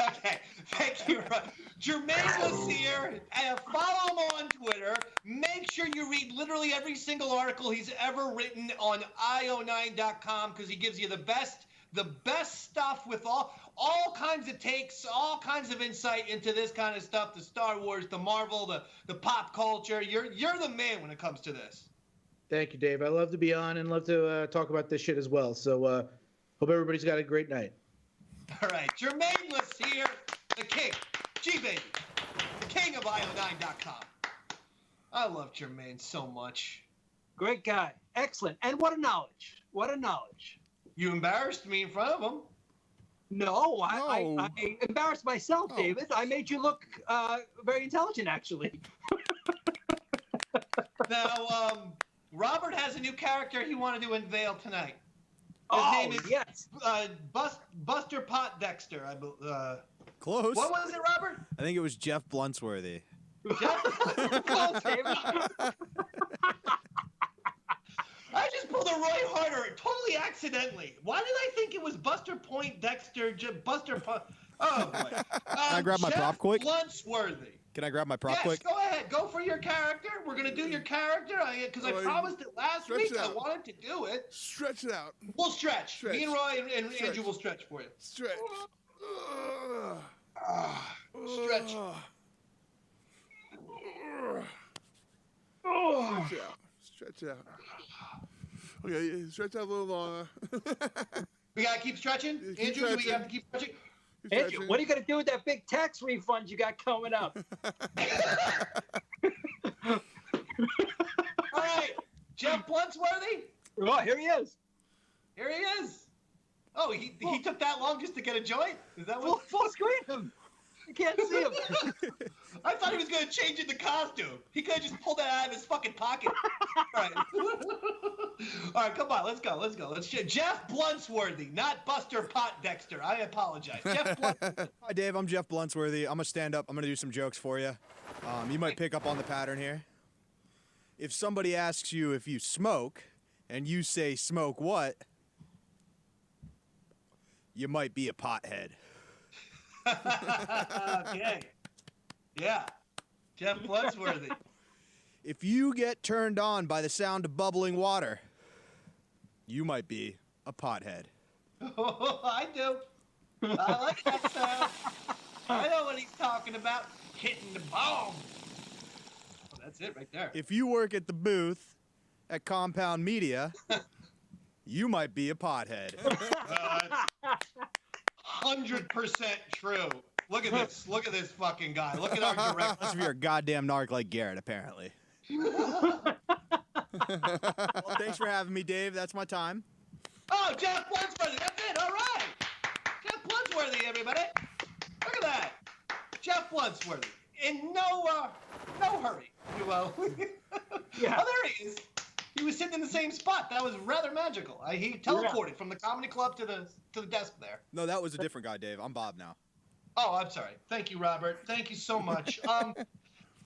[SPEAKER 4] Okay, thank you, Germain Lussier. Follow him on Twitter. Make sure you read literally every single article he's ever written on io9.com because he gives you the best stuff with all kinds of takes, all kinds of insight into this kind of stuff, the Star Wars, the Marvel, the pop culture. You're the man when it comes to this.
[SPEAKER 7] Thank you, Dave. I love to be on and love to talk about this shit as well. So hope everybody's got a great night.
[SPEAKER 4] All right, Germain Lussier, the king, G-Baby, the king of io9.com. I love Germain so much.
[SPEAKER 3] Great guy. Excellent. And what a knowledge. What a knowledge.
[SPEAKER 4] You embarrassed me in front of him.
[SPEAKER 3] No, I embarrassed myself, David. I made you look very intelligent, actually.
[SPEAKER 4] Now, Robert has a new character he wanted to unveil tonight. His
[SPEAKER 3] Oh,
[SPEAKER 4] name is
[SPEAKER 3] yes.
[SPEAKER 4] Buster Pot Dexter.
[SPEAKER 6] Close.
[SPEAKER 4] What was it, Robert?
[SPEAKER 6] I think it was Jeff Bluntsworthy.
[SPEAKER 3] Close, David.
[SPEAKER 4] I just pulled a Roy Harter totally accidentally. Why did I think it was Buster Point Dexter? Oh boy!
[SPEAKER 6] Can I grab my prop quick?
[SPEAKER 4] Bluntsworthy.
[SPEAKER 6] Can I grab my prop
[SPEAKER 4] Yes,
[SPEAKER 6] quick?
[SPEAKER 4] go ahead. Go for your character. We're gonna do your character because I
[SPEAKER 5] Roy,
[SPEAKER 4] promised it last
[SPEAKER 5] stretch
[SPEAKER 4] week.
[SPEAKER 5] it
[SPEAKER 4] I
[SPEAKER 5] out.
[SPEAKER 4] wanted to do it.
[SPEAKER 5] Stretch it out.
[SPEAKER 4] We'll stretch. Me and Roy and
[SPEAKER 5] Stretch.
[SPEAKER 4] Andrew will stretch for you.
[SPEAKER 5] Stretch.
[SPEAKER 4] Stretch.
[SPEAKER 5] Stretch it out. Stretch it out. Okay, stretch out a little longer.
[SPEAKER 4] We gotta keep stretching.
[SPEAKER 5] Keep
[SPEAKER 4] Andrew, do we
[SPEAKER 5] stretching.
[SPEAKER 4] have to keep stretching?
[SPEAKER 5] Keep
[SPEAKER 3] Andrew,
[SPEAKER 5] stretching.
[SPEAKER 3] what are you going to do with that big tax refund you got coming up?
[SPEAKER 4] All right, Jeff Bluntsworthy.
[SPEAKER 3] Oh, here he is.
[SPEAKER 4] Here he is. Oh, he took that long just to get a joint? Is that what?
[SPEAKER 3] Full screen him. You can't see him.
[SPEAKER 4] I thought he was gonna change into costume. He could have just pulled that out of his fucking pocket. All right. All right, come on, let's go. Let's Jeff Bluntsworthy, not Buster Pot Dexter. I apologize. Jeff Bluntsworthy.
[SPEAKER 6] Hi, Dave. I'm Jeff Bluntsworthy. I'm gonna stand up. I'm gonna do some jokes for you. You might pick up on the pattern here. If somebody asks you if you smoke, and you say smoke what, you might be a pothead.
[SPEAKER 4] Okay. Yeah. Jeff Bluntsworthy.
[SPEAKER 6] If you get turned on by the sound of bubbling water, you might be a pothead.
[SPEAKER 4] Oh, I do. I like that sound. I know what he's talking about. Hitting the bomb. Oh, that's it right there.
[SPEAKER 6] If you work at the booth at Compound Media, you might be a pothead.
[SPEAKER 4] 100% true. Look at this. Look at this fucking guy. Look at our director.
[SPEAKER 6] Unless if you're a goddamn narc like Garrett, apparently. Well, thanks for having me, Dave. That's my time.
[SPEAKER 4] Oh, Jeff Bluntsworthy. That's it. All right. Jeff Bluntsworthy, everybody. Look at that. Jeff Bluntsworthy. In no hurry, if you will.
[SPEAKER 3] Yeah.
[SPEAKER 4] Oh, there he is. He was sitting in the same spot. That was rather magical. He teleported from the comedy club to the desk there.
[SPEAKER 6] No, that was a different guy, Dave. I'm Bob now.
[SPEAKER 4] Oh, I'm sorry. Thank you, Robert. Thank you so much.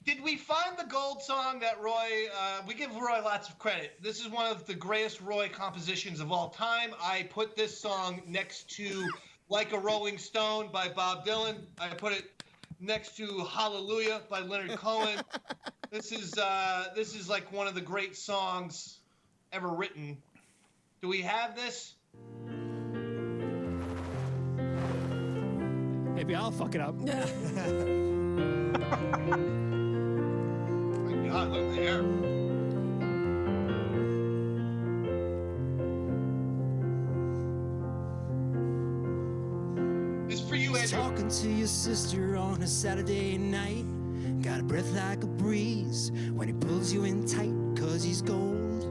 [SPEAKER 4] Did we find the gold song that Roy? We give Roy lots of credit. This is one of the greatest Roy compositions of all time. I put this song next to "Like a Rolling Stone" by Bob Dylan. I put it next to "Hallelujah" by Leonard Cohen. This is like one of the great songs ever written. Do we have this?
[SPEAKER 8] Maybe I'll fuck it up.
[SPEAKER 4] Oh my God, look at the hair. This is for you, Andrew.
[SPEAKER 9] Talking to your sister on a Saturday night. Got a breath like a breeze when he pulls you in tight, 'cause he's gold.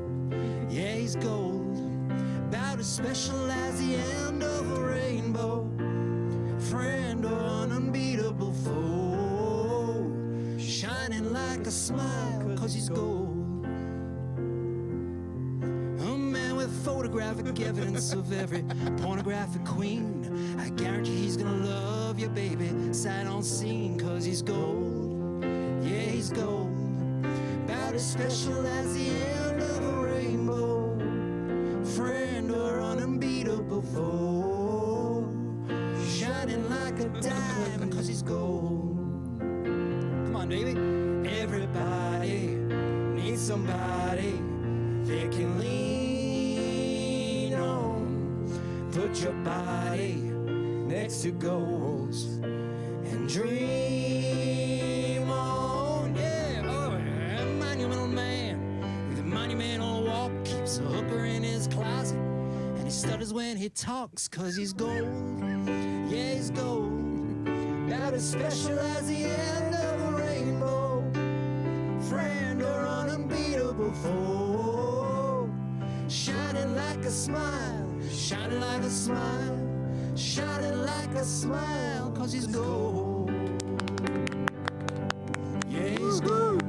[SPEAKER 9] Yeah, he's gold. About as special as the end of a rainbow. Friend or an unbeatable foe. Shining like a smile, 'cause he's gold. A man with photographic evidence of every pornographic queen. I guarantee he's gonna love you, baby, sight on scene, 'cause he's gold. Yeah, he's gold. About as special as the end of a rainbow. Friend or an unbeatable foe. Shining like a diamond, 'cause he's gold. Come on, baby. Everybody needs somebody they can lean on. Put your body next to goals and dream on. Yeah, oh, a monumental man with a monumental walk keeps a hooker in his closet, and he stutters when he talks, 'cause he's gold. Yeah, he's gold. About as special as the end of a rainbow. Friend or an unbeatable foe. Shining like a smile, shining like a smile, shining like a smile, 'cause he's gold. Yeah, he's gold.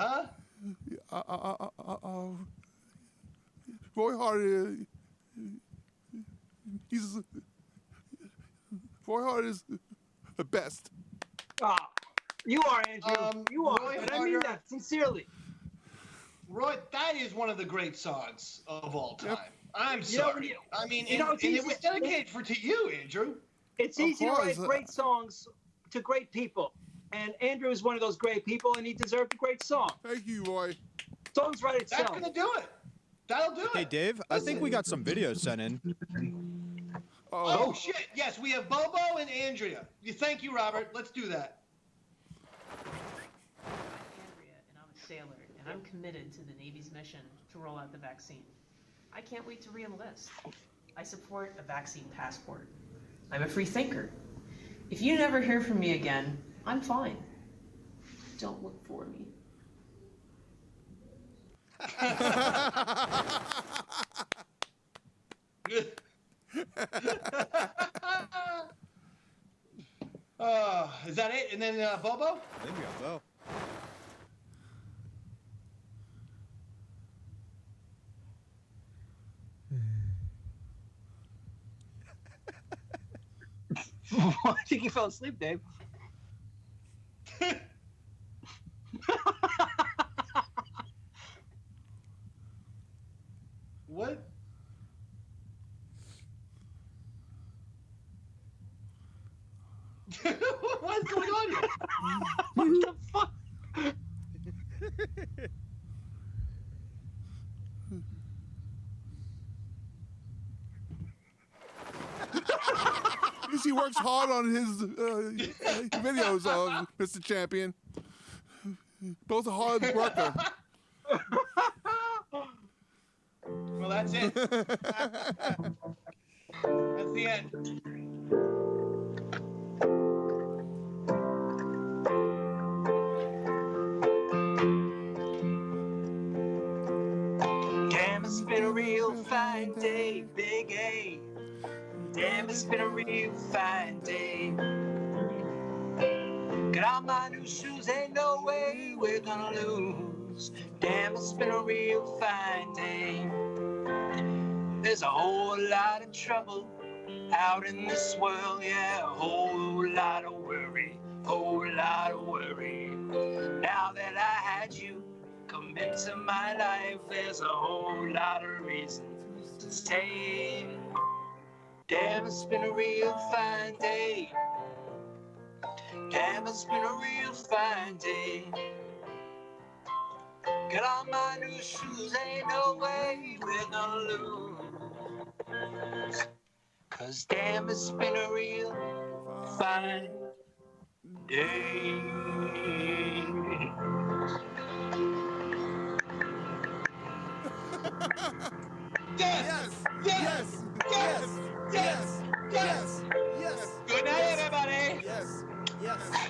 [SPEAKER 4] huh?
[SPEAKER 5] Roy Harter, Roy Harter is the best.
[SPEAKER 3] You are, Andrew. You are.
[SPEAKER 4] Roy
[SPEAKER 3] And I mean
[SPEAKER 4] Harter-
[SPEAKER 3] that sincerely.
[SPEAKER 4] Roy, that is one of the great songs of all time.
[SPEAKER 5] Yep.
[SPEAKER 4] I'm
[SPEAKER 3] You know,
[SPEAKER 4] sorry.
[SPEAKER 3] when you-
[SPEAKER 4] I mean,
[SPEAKER 3] you know,
[SPEAKER 4] and
[SPEAKER 3] it's
[SPEAKER 4] it
[SPEAKER 3] easy-
[SPEAKER 4] was dedicated to you, Andrew.
[SPEAKER 3] It's
[SPEAKER 5] Of
[SPEAKER 3] easy to write
[SPEAKER 5] course.
[SPEAKER 3] great songs to great people. And Andrew is one of those great people, and he deserved a great song.
[SPEAKER 5] Thank you, Roy.
[SPEAKER 3] Songs write
[SPEAKER 4] That's
[SPEAKER 3] itself.
[SPEAKER 4] gonna do it. That'll do
[SPEAKER 6] Hey,
[SPEAKER 4] it.
[SPEAKER 6] Dave, I think we got some videos sent in.
[SPEAKER 4] Oh, shit. Yes, we have Bobo and Andrea. Thank you, Robert. Let's do that.
[SPEAKER 8] Andrea, and I'm a sailor, and I'm committed to the Navy's mission to roll out the vaccine. I can't wait to re-enlist. I support a vaccine passport. I'm a free thinker. If you never hear from me again, I'm fine. Don't look for me.
[SPEAKER 4] Is that it? And then Bobo?
[SPEAKER 6] I think we got Bo.
[SPEAKER 3] I think you fell asleep, Dave.
[SPEAKER 4] What? What's going on here?
[SPEAKER 3] What the fuck?
[SPEAKER 5] He works hard on his videos, Mr. Champion. Both a hard worker.
[SPEAKER 4] Well, that's it. That's the end.
[SPEAKER 3] Damn, it's been a real fine day, Big A. Damn, it's been a real fine day. Get on my new shoes, ain't no way we're gonna lose. Damn, it's been a real fine day. There's a whole lot of trouble out in this world, yeah, a whole lot of worry, whole lot of worry. Now that I had you come into my life, there's a whole lot of reasons to stay. Damn, it's been a real fine day. Damn, it's been a real fine day. Get on my new shoes, ain't no way we're gonna lose. 'Cause damn, it's been a real fine day.
[SPEAKER 4] Yes! Yes! Yes! Yes! Yes!
[SPEAKER 6] Yes!
[SPEAKER 4] Good night, everybody!
[SPEAKER 6] Yes! Yes!